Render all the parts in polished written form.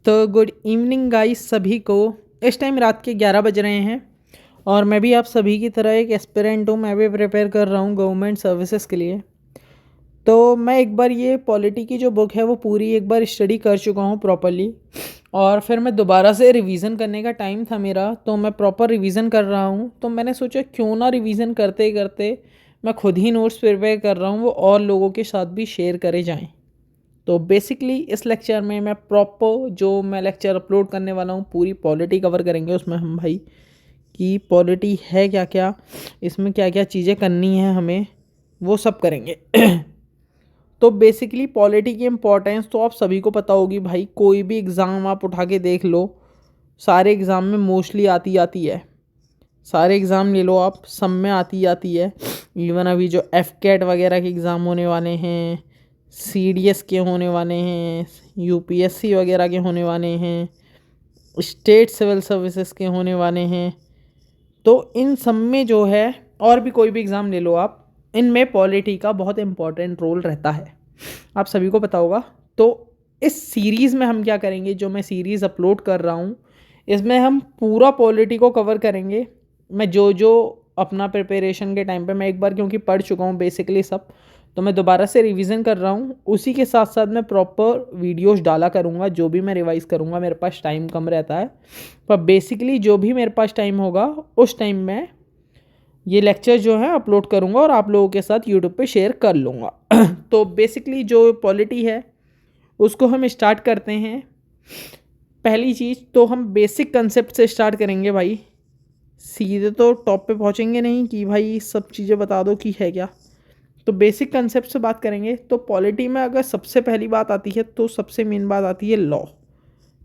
तो good evening guys सभी को। इस टाइम रात के 11 बज रहे हैं और मैं भी आप सभी की तरह एक एस्पिरेंट हूँ। मैं भी प्रिपेयर कर रहा हूँ गवर्नमेंट सर्विसेज के लिए। तो मैं एक बार ये पॉलिटी की जो बुक है वो पूरी एक बार स्टडी कर चुका हूँ प्रॉपरली, और फिर मैं दोबारा से रिवीजन करने का टाइम था मेरा, तो मैं प्रॉपर रिवीजन कर रहा हूँ। तो मैंने सोचा क्यों ना रिवीजन करते करते मैं खुद ही नोट्स प्रिपेयर कर रहा हूँ, वो और लोगों के साथ भी शेयर करे जाएँ। तो बेसिकली इस लेक्चर में मैं प्रॉपर जो मैं लेक्चर अपलोड करने वाला हूँ पूरी पॉलिटी कवर करेंगे। उसमें हम भाई कि पॉलिटी है क्या क्या, इसमें क्या क्या चीज़ें करनी है हमें, वो सब करेंगे। तो बेसिकली पॉलिटी की इम्पोर्टेंस तो आप सभी को पता होगी भाई। कोई भी एग्ज़ाम आप उठा के देख लो, सारे एग्ज़ाम में मोस्टली आती है। सारे एग्ज़ाम ले लो आप, सब में आती है। इवन अभी जो एफकेट वगैरह के एग्ज़ाम होने वाले हैं, सीडीएस के होने वाले हैं, यूपीएससी वगैरह के होने वाले हैं, स्टेट सिविल सर्विसेज के होने वाले हैं, तो इन सब में जो है, और भी कोई भी एग्ज़ाम ले लो आप, इनमें पॉलिटी का बहुत इंपॉर्टेंट रोल रहता है, आप सभी को पता होगा। तो इस सीरीज़ में हम क्या करेंगे, जो मैं सीरीज़ अपलोड कर रहा हूँ इसमें हम पूरा पॉलिटी को कवर करेंगे। मैं जो अपना प्रिपरेशन के टाइम पे मैं एक बार क्योंकि पढ़ चुका हूँ बेसिकली सब, तो मैं दोबारा से रिवीजन कर रहा हूँ। उसी के साथ साथ मैं प्रॉपर वीडियोस डाला करूँगा। जो भी मैं रिवाइज़ करूँगा, मेरे पास टाइम कम रहता है, पर बेसिकली जो भी मेरे पास टाइम होगा उस टाइम में ये लेक्चर जो है अपलोड करूँगा और आप लोगों के साथ यूट्यूब पे शेयर कर लूँगा। तो बेसिकली जो पॉलिटी है उसको हम स्टार्ट करते हैं। पहली चीज़ तो हम बेसिक कंसेप्ट से स्टार्ट करेंगे भाई, सीधे तो टॉप पे पहुँचेंगे नहीं कि भाई सब चीज़ें बता दो कि है क्या। तो बेसिक कंसेप्ट से बात करेंगे। तो पॉलिटी में अगर सबसे पहली बात आती है तो सबसे मेन बात आती है लॉ।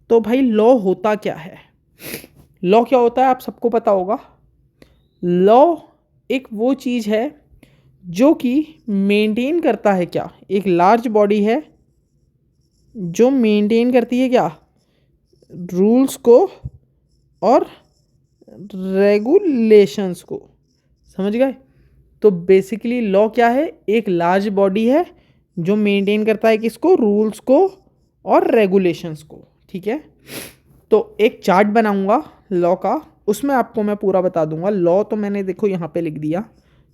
तो भाई लॉ होता क्या है, लॉ क्या होता है आप सबको पता होगा। लॉ एक वो चीज़ है जो कि मेंटेन करता है क्या, एक लार्ज बॉडी है जो मेंटेन करती है क्या, रूल्स को और रेगुलेशंस को। समझ गए। तो बेसिकली लॉ क्या है, एक लार्ज बॉडी है जो मेंटेन करता है किसको, रूल्स को और रेगुलेशंस को। ठीक है। तो एक चार्ट बनाऊंगा लॉ का, उसमें आपको मैं पूरा बता दूंगा। लॉ तो मैंने देखो यहाँ पे लिख दिया।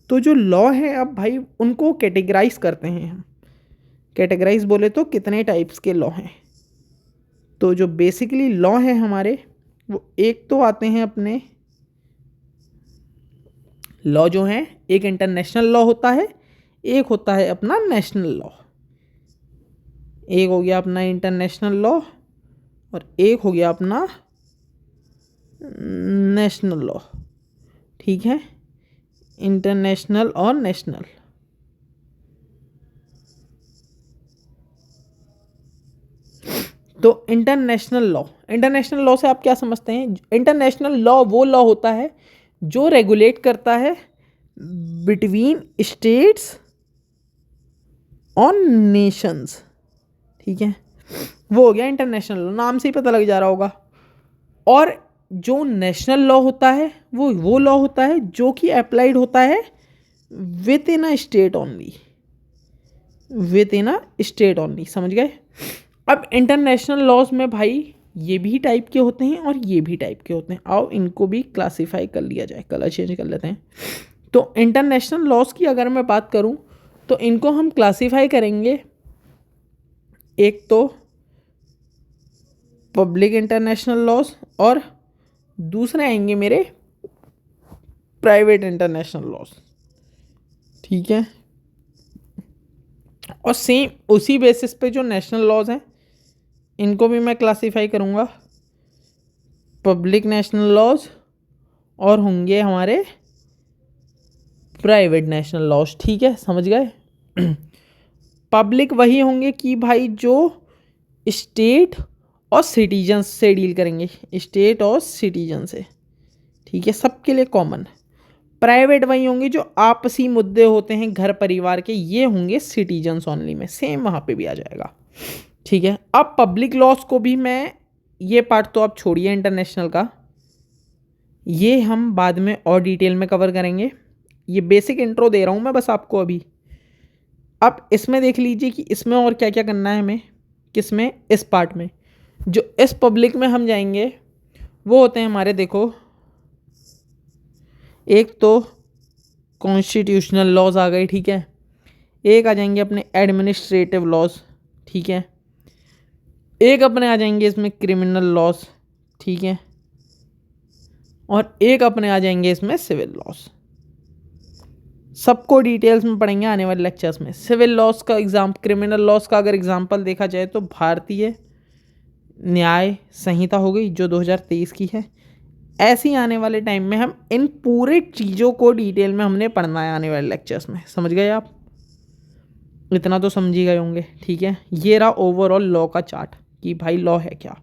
तो जो लॉ है अब भाई उनको कैटेगराइज करते हैं हम। कैटेगराइज बोले तो कितने टाइप्स के लॉ हैं। तो जो बेसिकली लॉ है हमारे, वो एक तो आते हैं अपने लॉ जो हैं, एक इंटरनेशनल लॉ होता है, एक होता है अपना नेशनल लॉ। एक हो गया अपना इंटरनेशनल लॉ और एक हो गया अपना नेशनल लॉ। ठीक है, इंटरनेशनल और नेशनल। तो इंटरनेशनल लॉ से आप क्या समझते हैं। इंटरनेशनल लॉ वो लॉ होता है जो रेगुलेट करता है बिटवीन स्टेट्स और नेशंस। ठीक है, वो हो गया इंटरनेशनल लॉ, नाम से ही पता लग जा रहा होगा। और जो नेशनल लॉ होता है वो लॉ होता है जो कि अप्लाइड होता है with in a state only, with in a state only. समझ गए। अब इंटरनेशनल लॉज में भाई ये भी टाइप के होते हैं और ये भी टाइप के होते हैं। आओ इनको भी क्लासीफाई कर लिया जाए, कलर चेंज कर लेते हैं। तो इंटरनेशनल लॉज की अगर मैं बात करूं तो इनको हम क्लासीफाई करेंगे, एक तो पब्लिक इंटरनेशनल लॉज और दूसरे आएंगे मेरे प्राइवेट इंटरनेशनल लॉज। ठीक है। और सेम उसी बेसिस पे जो नेशनल लॉज हैं इनको भी मैं क्लासीफाई करूँगा पब्लिक नेशनल लॉज और होंगे हमारे प्राइवेट नेशनल लॉज। ठीक है, समझ गए। पब्लिक वही होंगे कि भाई जो स्टेट और सिटीजन्स से डील करेंगे, स्टेट और सिटीजन से। ठीक है, सबके लिए कॉमन। प्राइवेट वही होंगे जो आपसी मुद्दे होते हैं घर परिवार के, ये होंगे सिटीजन्स ओनली में। सेम वहाँ पे भी आ जाएगा। ठीक है। अब पब्लिक लॉस को भी मैं, ये पार्ट तो आप छोड़िए इंटरनेशनल का, ये हम बाद में और डिटेल में कवर करेंगे। ये बेसिक इंट्रो दे रहा हूँ मैं बस आपको अभी। अब इसमें देख लीजिए कि इसमें और क्या क्या करना है हमें, किसमें, इस पार्ट में। जो इस पब्लिक में हम जाएंगे वो होते हैं हमारे, देखो, एक तो कॉन्स्टिट्यूशनल लॉज आ गए, ठीक है, एक आ जाएंगे अपने एडमिनिस्ट्रेटिव लॉज, ठीक है, एक अपने आ जाएंगे इसमें क्रिमिनल लॉज, ठीक है, और एक अपने आ जाएंगे इसमें सिविल लॉज। सबको डिटेल्स में पढ़ेंगे आने वाले लेक्चर्स में। सिविल लॉज का क्रिमिनल लॉज का अगर एग्जाम्पल देखा जाए तो भारतीय न्याय संहिता हो गई जो 2023 की है। ऐसे ही आने वाले टाइम में हम इन पूरे चीज़ों को डिटेल में हमने पढ़ना है आने वाले लेक्चर्स में। समझ गए आप? इतना तो समझ ही गए होंगे, ठीक है। ये रहा ओवरऑल लॉ का चार्ट कि भाई लॉ है क्या,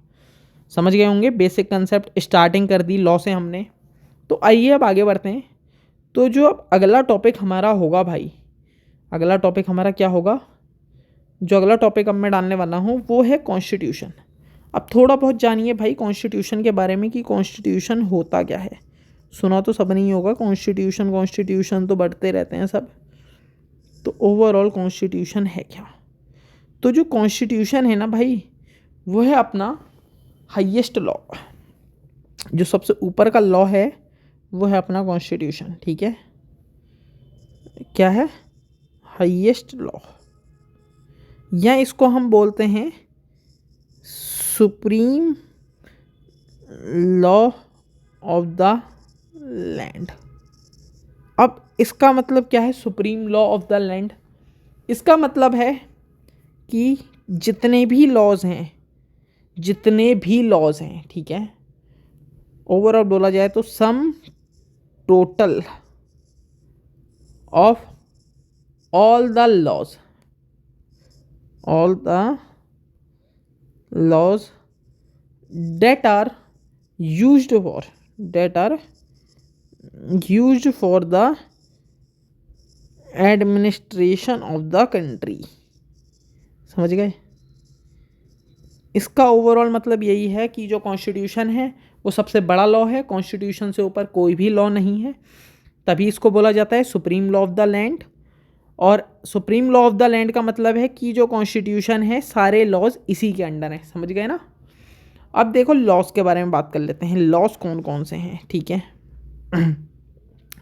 समझ गए होंगे। बेसिक कंसेप्ट स्टार्टिंग कर दी लॉ से हमने। तो आइए अब आगे बढ़ते हैं। तो जो अब अगला टॉपिक हमारा होगा भाई, अगला टॉपिक हमारा क्या होगा, जो अगला टॉपिक अब मैं डालने वाला हूँ वो है कॉन्स्टिट्यूशन। अब थोड़ा बहुत जानिए भाई कॉन्स्टिट्यूशन के बारे में कि कॉन्स्टिट्यूशन होता क्या है। सुना तो सब नहीं होगा, कॉन्स्टिट्यूशन कॉन्स्टिट्यूशन तो बढ़ते रहते हैं सब। तो ओवरऑल कॉन्स्टिट्यूशन है क्या? तो जो कॉन्स्टिट्यूशन है ना भाई, वो है अपना हाईएस्ट लॉ। जो सबसे ऊपर का लॉ है वो है अपना कॉन्स्टिट्यूशन, ठीक है। क्या है? हाईएस्ट लॉ, या इसको हम बोलते हैं supreme law of the land. अब इसका मतलब क्या है supreme law of the land? इसका मतलब है कि जितने भी लॉज हैं, ठीक है, ओवरऑल बोला जाए तो sum total of all the laws that are used for the administration of the country। समझ गए? इसका ओवरऑल मतलब यही है कि जो कॉन्स्टिट्यूशन है वो सबसे बड़ा लॉ है, कॉन्स्टिट्यूशन से ऊपर कोई भी लॉ नहीं है, तभी इसको बोला जाता है supreme law of the land. और supreme law of the land का मतलब है कि जो कॉन्स्टिट्यूशन है सारे लॉज इसी के अंडर हैं। समझ गए ना? अब देखो लॉज के बारे में बात कर लेते हैं, लॉज कौन कौन से हैं, ठीक है।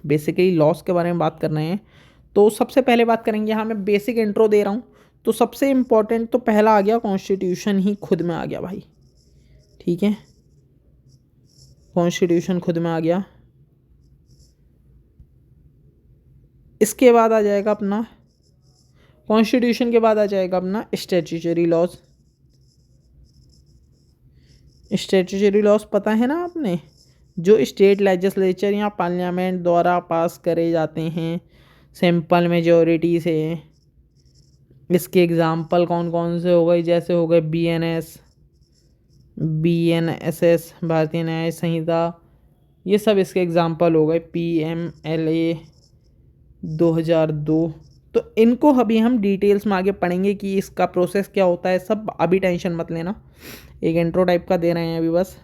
बेसिकली लॉज के बारे में बात कर रहे हैं तो सबसे पहले बात करेंगे, हाँ मैं बेसिक इंट्रो दे रहा हूँ, तो सबसे इम्पॉर्टेंट तो पहला आ गया कॉन्स्टिट्यूशन ही खुद में आ गया भाई, ठीक है। कॉन्स्टिट्यूशन खुद में आ गया। इसके बाद आ जाएगा अपना कॉन्स्टिट्यूशन के बाद आ जाएगा अपना स्टैट्यूटरी लॉज। स्टैट्यूटरी लॉज पता है ना आपने, जो स्टेट लेजिस्लेचर या पार्लियामेंट द्वारा पास करे जाते हैं सिंपल मेजॉरिटी से। इसके एग्जाम्पल कौन कौन से हो गए, जैसे हो गए BNSS भारतीय न्याय संहिता, ये सब इसके एग्जाम्पल हो गए। PMLA 2002। तो इनको अभी हम डिटेल्स में आगे पढ़ेंगे कि इसका प्रोसेस क्या होता है, सब अभी टेंशन मत लेना, एक इंट्रो टाइप का दे रहे हैं अभी बस।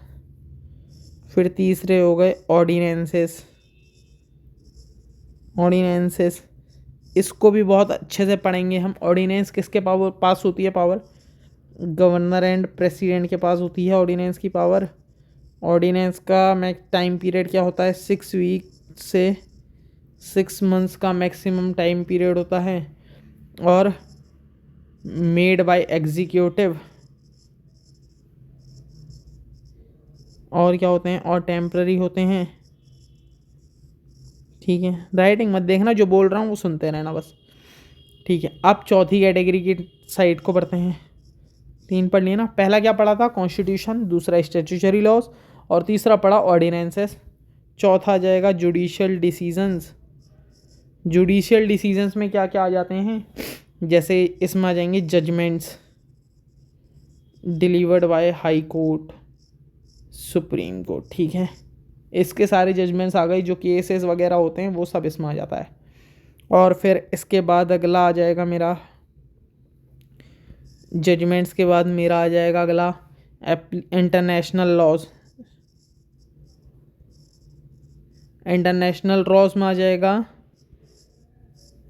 फिर तीसरे हो गए ऑर्डिनेंसेस। इसको भी बहुत अच्छे से पढ़ेंगे हम। ऑर्डिनेंस किसके पास होती है पावर? गवर्नर एंड प्रेसिडेंट के पास होती है ऑर्डिनेंस की पावर। ऑर्डिनेंस का टाइम पीरियड क्या होता है? 6 वीक से 6 मंथ्स का मैक्सिमम टाइम पीरियड होता है। और मेड बाय एग्जीक्यूटिव, और क्या होते हैं, और टेम्पररी होते हैं, ठीक है। राइटिंग मत देखना, जो बोल रहा हूँ वो सुनते रहना बस, ठीक है। अब चौथी कैटेगरी की साइड को पढ़ते हैं। 3 पढ़ लिए ना, पहला क्या पढ़ा था? कॉन्स्टिट्यूशन, दूसरा स्टैट्यूटरी लॉज, और तीसरा पढ़ा ऑर्डिनेंसेस। चौथा आ जाएगा जुडिशियल डिसीजंस। जुडिशियल डिसीजंस में क्या क्या आ जाते हैं, जैसे इसमें आ जाएंगे judgments delivered by high court, supreme court, ठीक है। इसके सारे जजमेंट्स आ गए, जो केसेस वगैरह होते हैं वो सब इसमें आ जाता है। और फिर इसके बाद अगला आ जाएगा मेरा, जजमेंट्स के बाद मेरा आ जाएगा अगला इंटरनेशनल लॉज। इंटरनेशनल लॉज में आ जाएगा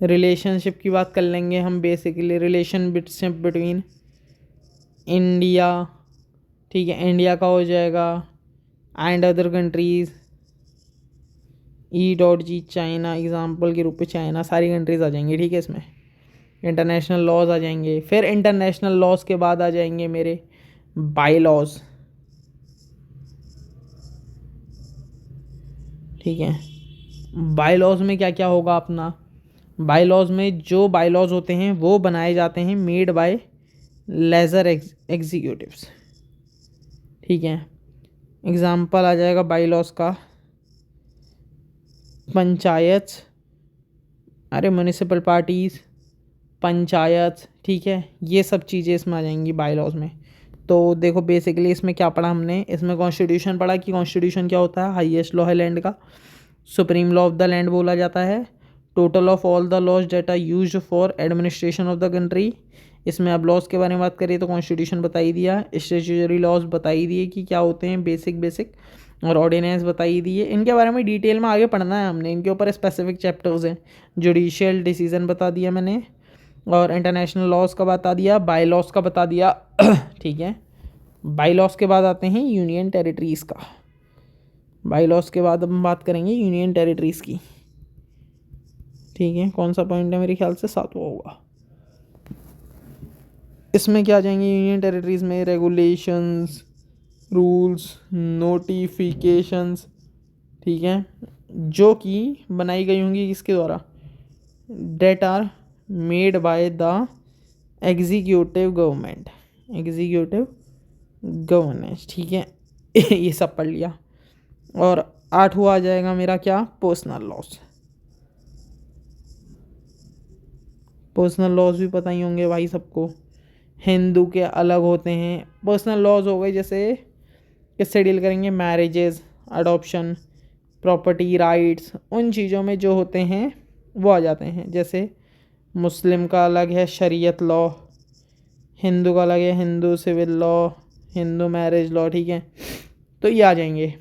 रिलेशनशिप की बात कर लेंगे हम, बेसिकली रिलेशन बिटवीन इंडिया, ठीक है, इंडिया का हो जाएगा and other countries, E.G China, example के रूप में चाइना, सारी कंट्रीज़ आ जाएंगी। ठीक है, इसमें इंटरनेशनल लॉज आ जाएंगे। फिर इंटरनेशनल लॉज के बाद आ जाएंगे मेरे बाई लॉज। ठीक है, बाई लॉज में क्या क्या होगा अपना, बाई लॉज में जो बाई लॉज होते हैं वो बनाए जाते हैं मेड बाय लेज़र एग्जीक्यूटिव्स। ठीक है, एग्जाम्पल आ जाएगा बाई लॉज का पंचायत, अरे म्यूनिसिपल पार्टीज़, पंचायत। ठीक है, ये सब चीज़ें इसमें आ जाएंगी बाई लॉज में। तो देखो बेसिकली इसमें क्या पढ़ा हमने, इसमें कॉन्स्टिट्यूशन पढ़ा कि कॉन्स्टिट्यूशन क्या होता है, हाईएस्ट लॉ है लैंड का, supreme law of the land बोला जाता है, total of all the laws that are used for administration of the country. इसमें अब लॉज के बारे में बात करें तो कॉन्स्टिट्यूशन बता ही दिया, स्टैट्यूटरी लॉज बता ही दिए कि क्या होते हैं, बेसिक और ऑर्डिनेंस बताई दिए। इनके बारे में डिटेल में आगे पढ़ना है हमने, इनके ऊपर स्पेसिफिक चैप्टर्स हैं। जुडिशियल डिसीजन बता दिया मैंने, और इंटरनेशनल लॉज का बता दिया, बाई लॉज का बता दिया। ठीक है, बाई लॉज के बाद आते हैं यूनियन टेरिटरीज़ का। बाई लॉज के बाद अब हम बात करेंगे यूनियन टेरिटरीज़ की। ठीक है, कौन सा पॉइंट है, मेरे ख्याल से 7वां होगा। इसमें क्या आ जाएंगे यूनियन टेरिटरीज़ में, रेगुलेशंस, रूल्स, नोटिफिकेशंस। ठीक है, जो कि बनाई गई होंगी किसके द्वारा, that are made by the executive government, executive governance. ठीक है, ये सब पढ़ लिया। और 8वां आ जाएगा मेरा क्या, पर्सनल लॉज। पर्सनल लॉज भी पता ही होंगे भाई सबको, हिंदू के अलग होते हैं। पर्सनल लॉज हो गए, जैसे किससे डील करेंगे, मैरिजेज, अडॉप्शन, प्रॉपर्टी राइट्स, उन चीज़ों में जो होते हैं वो आ जाते हैं। जैसे मुस्लिम का अलग है शरीयत लॉ, हिंदू का अलग है Hindu civil law, Hindu marriage law. ठीक है, तो ये आ जाएंगे।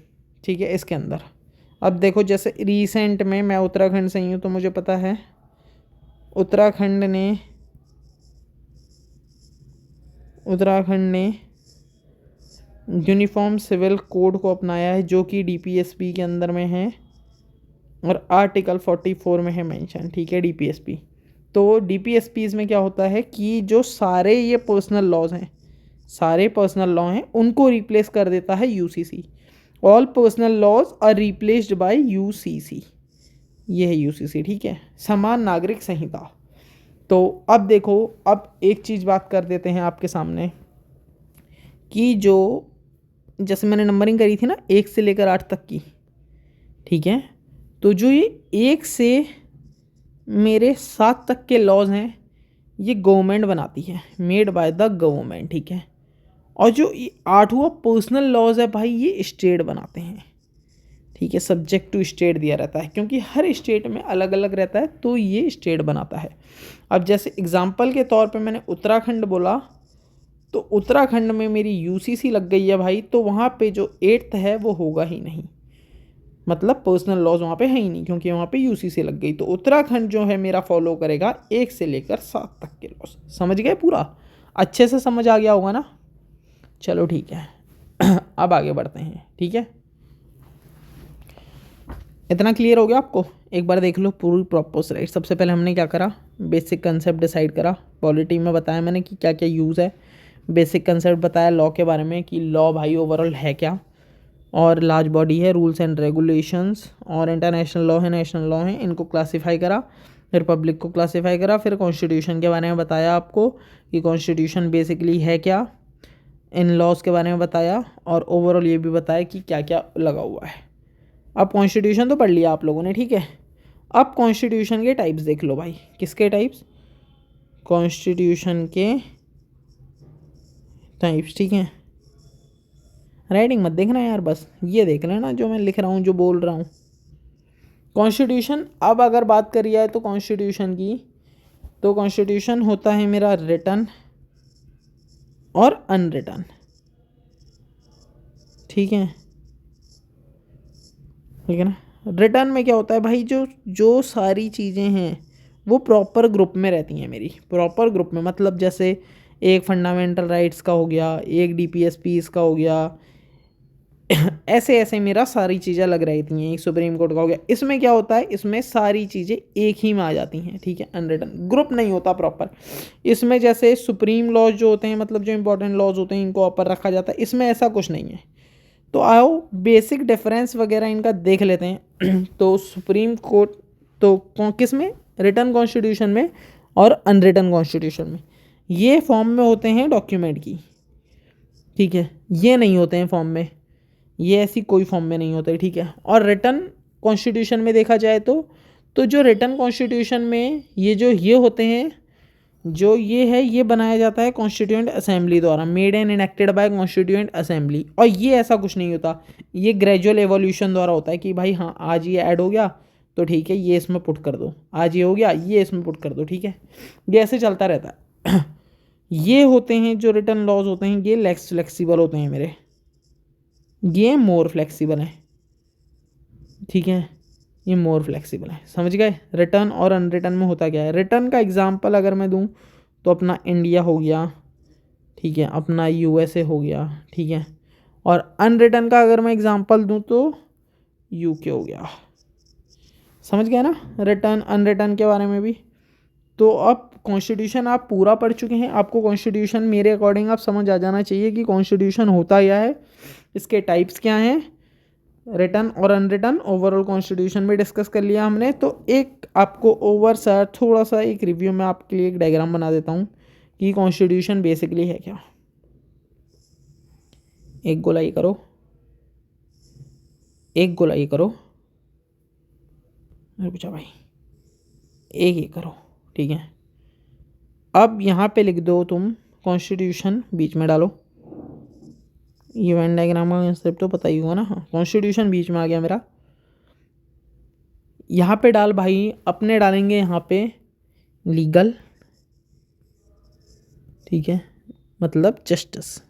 ठीक है, इसके अंदर अब देखो, जैसे रिसेंट में मैं उत्तराखंड से ही हूँ तो मुझे पता है उत्तराखंड ने यूनिफॉर्म सिविल कोड को अपनाया है, जो कि डीपीएसपी के अंदर में है और आर्टिकल 44 में है मेंशन। ठीक है, डीपीएसपी। तो डीपीएसपीज़ में क्या होता है कि जो सारे ये पर्सनल लॉज हैं, सारे पर्सनल लॉ हैं, उनको रिप्लेस कर देता है UCC. All personal laws are replaced by UCC, ये है यूसीसी। ठीक है, समान नागरिक संहिता। तो अब देखो, अब एक चीज़ बात कर देते हैं आपके सामने कि जो जैसे मैंने नंबरिंग करी थी ना 1 से लेकर 8 तक की। ठीक है, तो जो ये 1 से मेरे 7 तक के लॉज हैं ये गवर्नमेंट बनाती है, मेड बाय द गवर्नमेंट। ठीक है, और जो 8वां पर्सनल लॉज है भाई ये स्टेट बनाते हैं। ठीक है, सब्जेक्ट टू स्टेट दिया रहता है, क्योंकि हर स्टेट में अलग अलग रहता है, तो ये स्टेट बनाता है। अब जैसे एग्जाम्पल के तौर पे मैंने उत्तराखंड बोला, तो उत्तराखंड में मेरी यूसीसी लग गई है भाई, तो वहाँ पे जो 8th है वो होगा ही नहीं, मतलब पर्सनल लॉज वहाँ पे है ही नहीं, क्योंकि वहाँ पे यूसीसी लग गई। तो उत्तराखंड जो है मेरा फॉलो करेगा 1 से लेकर 7 तक के लॉज। समझ गए, पूरा अच्छे से समझ आ गया होगा ना। चलो ठीक है, अब आगे बढ़ते हैं। ठीक है, इतना क्लियर हो गया आपको, एक बार देख लो पूरी प्रॉपर स्लाइड। सबसे पहले हमने क्या करा, बेसिक कंसेप्ट डिसाइड करा। पॉलिटी में बताया मैंने कि क्या क्या यूज़ है, बेसिक कंसेप्ट बताया लॉ के बारे में कि लॉ भाई ओवरऑल है क्या, और लार्ज बॉडी है, रूल्स एंड रेगुलेशंस, और इंटरनेशनल लॉ है, नेशनल लॉ है, इनको क्लासीफाई करा, रिपब्लिक को क्लासीफाई करा। फिर कॉन्स्टिट्यूशन के बारे में बताया आपको कि कॉन्स्टिट्यूशन बेसिकली है क्या, इन लॉज के बारे में बताया, और ओवरऑल ये भी बताया कि क्या क्या लगा हुआ है। अब कॉन्स्टिट्यूशन तो पढ़ लिया आप लोगों ने। ठीक है, अब कॉन्स्टिट्यूशन के टाइप्स देख लो भाई। किसके टाइप्स, कॉन्स्टिट्यूशन के टाइप्स। ठीक है, राइटिंग मत देखना यार, बस ये देख लेना जो मैं लिख रहा हूँ, जो बोल रहा हूँ। कॉन्स्टिट्यूशन, अब अगर बात करी जाए तो कॉन्स्टिट्यूशन की, तो कॉन्स्टिट्यूशन होता है मेरा रिटन और अनरिटन। ठीक है, ठीक है ना। रिटर्न में क्या होता है भाई, जो सारी चीज़ें हैं वो प्रॉपर ग्रुप में रहती हैं मेरी, प्रॉपर ग्रुप में। मतलब जैसे एक फंडामेंटल राइट्स का हो गया, एक DPSPs का हो गया, ऐसे ऐसे मेरा सारी चीज़ें अलग रहती हैं। एक सुप्रीम कोर्ट का हो गया। इसमें क्या होता है, इसमें सारी चीज़ें एक ही में आ जाती हैं, ठीक है। अनरिटन ग्रुप नहीं होता प्रॉपर इसमें। जैसे सुप्रीम लॉज जो होते हैं, मतलब जो इंपॉर्टेंट लॉज होते हैं, इनको ऊपर रखा जाता है, इसमें ऐसा कुछ नहीं है। तो आओ बेसिक डिफरेंस वगैरह इनका देख लेते हैं। तो सुप्रीम कोर्ट तो किस में, रिटन कॉन्स्टिट्यूशन में और अनरिटन कॉन्स्टिट्यूशन में। ये फॉर्म में होते हैं डॉक्यूमेंट की, ठीक है। ये नहीं होते हैं फॉर्म में, ये ऐसी कोई फॉर्म में नहीं होते, ठीक है। और रिटन कॉन्स्टिट्यूशन में देखा जाए तो जो रिटन कॉन्स्टिट्यूशन में ये जो ये होते हैं, जो ये है, ये बनाया जाता है कॉन्स्टिट्यूएंट असेंबली द्वारा, made and enacted bye constituent assembly. और ये ऐसा कुछ नहीं होता, ये ग्रेजुअल एवोल्यूशन द्वारा होता है कि भाई हाँ आज ये ऐड हो गया तो ठीक है, ये इसमें पुट कर दो, आज ये हो गया ये इसमें पुट कर दो, ठीक है। ये ऐसे चलता रहता है। ये होते हैं जो रिटन लॉज होते हैं, ये लेस फ्लेक्सिबल होते हैं मेरे, ये मोर फ्लेक्सिबल हैं, ठीक है। ये मोर फ्लेक्सिबल है, समझ गए। रिटर्न और अनरिटर्न में होता क्या है। रिटर्न का एग्जांपल अगर मैं दूं तो अपना इंडिया हो गया, ठीक है, अपना USA हो गया, ठीक है। और अनरिटर्न का अगर मैं एग्जांपल दूं तो UK हो गया, समझ गए ना रिटर्न अनरिटर्न के बारे में भी। तो अब कॉन्स्टिट्यूशन आप पूरा पढ़ चुके हैं, आपको कॉन्स्टिट्यूशन मेरे अकॉर्डिंग आप समझ आ जाना चाहिए कि कॉन्स्टिट्यूशन होता क्या है, इसके टाइप्स क्या हैं। रिटन और अनरिटन ओवरऑल कॉन्स्टिट्यूशन में डिस्कस कर लिया हमने। तो एक आपको ओवर सा थोड़ा सा एक रिव्यू में आपके लिए एक डायग्राम बना देता हूँ कि कॉन्स्टिट्यूशन बेसिकली है क्या। एक गोलाई करो, एक गोलाई करो, मेरे पूछा भाई, एक ही करो, ठीक है। अब यहाँ पे लिख दो तुम कॉन्स्टिट्यूशन, बीच में डालो। ये वेन डायग्राम का कंसेप्ट तो पता ही होगा ना। हाँ, कॉन्स्टिट्यूशन बीच में आ गया मेरा। यहाँ पे डाल भाई, अपने डालेंगे यहाँ पे लीगल, ठीक है, मतलब जस्टिस।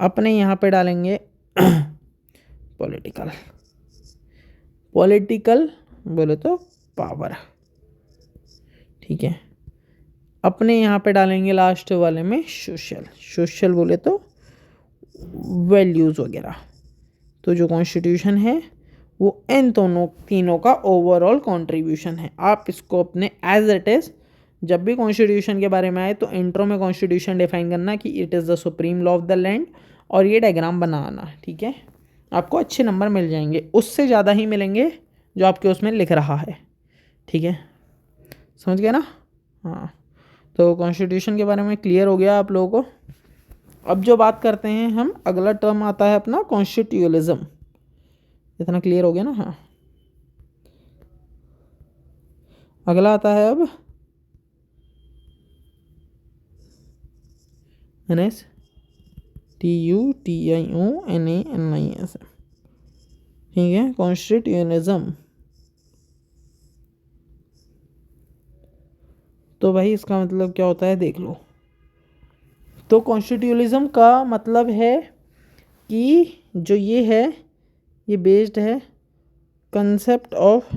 अपने यहाँ पे डालेंगे पॉलिटिकल, पॉलिटिकल बोले तो पावर, ठीक है। अपने यहाँ पे डालेंगे लास्ट वाले में सोशल, सोशल बोले तो वैल्यूज़ वगैरह। तो जो कॉन्स्टिट्यूशन है वो इन दोनों तीनों का ओवरऑल कंट्रीब्यूशन है। आप इसको अपने एज इट इज़, जब भी कॉन्स्टिट्यूशन के बारे में आए तो इंट्रो में कॉन्स्टिट्यूशन डिफाइन करना कि it is the supreme law of the land, और ये डायग्राम बनाना, ठीक है। आपको अच्छे नंबर मिल जाएंगे, उससे ज़्यादा ही मिलेंगे जो आपके उसमें लिख रहा है, ठीक है, समझ गए ना। हाँ, तो कॉन्स्टिट्यूशन के बारे में क्लियर हो गया आप लोगों को। अब जो बात करते हैं हम, अगला टर्म आता है अपना कॉन्स्टिट्यूलिज्म। इतना क्लियर हो गया ना। हाँ, अगला आता है अब TUTIONANIS, ठीक है, कॉन्स्टिट्यूलिज्म। तो भाई इसका मतलब क्या होता है देख लो। तो कॉन्स्टिट्यूलिज्म का मतलब है कि जो ये है, ये बेस्ड है कंसेप्ट ऑफ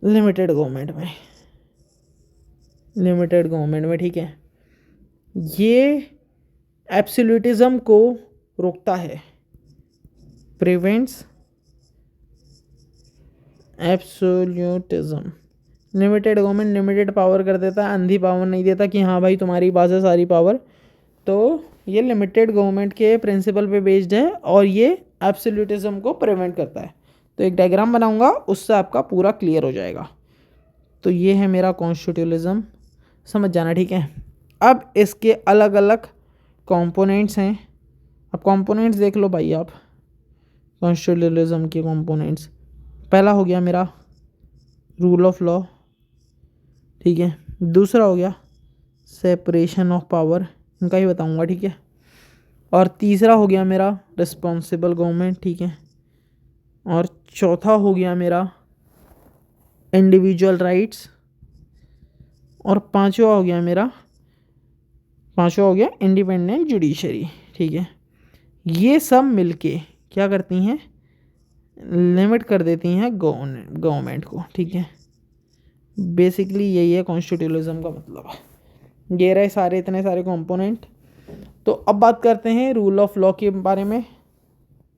लिमिटेड गवर्नमेंट में, लिमिटेड गवर्नमेंट में, ठीक है। ये एब्सोल्यूटिज्म को रोकता है, prevents absolutism. Limited government limited power कर देता है, अंधी पावर नहीं देता कि हाँ भाई तुम्हारी पास है सारी पावर। तो ये लिमिटेड गवर्नमेंट के प्रिंसिपल पे बेस्ड है और ये एब्सोल्यूटिज्म को प्रिवेंट करता है। तो एक डायग्राम बनाऊंगा, उससे आपका पूरा क्लियर हो जाएगा। तो ये है मेरा कॉन्स्टिट्यूलिज्म, समझ जाना, ठीक है। अब इसके अलग अलग कंपोनेंट्स हैं। अब कंपोनेंट्स देख लो भाई आप, कॉन्स्टिट्यूलिज्म के कंपोनेंट्स। पहला हो गया मेरा रूल ऑफ लॉ, ठीक है। दूसरा हो गया सेपरेशन ऑफ पावर, इनका ही बताऊंगा, ठीक है। और तीसरा हो गया मेरा रिस्पॉन्सिबल गवर्नमेंट, ठीक है। और चौथा हो गया मेरा इंडिविजुअल राइट्स। और पांचवा हो गया इंडिपेंडेंट जुडिशरी, ठीक है। ये सब मिलके क्या करती हैं, लिमिट कर देती हैं गवर्नमेंट को, ठीक है। बेसिकली यही है कॉन्स्टिट्यूशनलिज्म का मतलब। ये रहे सारे इतने सारे कंपोनेंट। तो अब बात करते हैं रूल ऑफ लॉ के बारे में।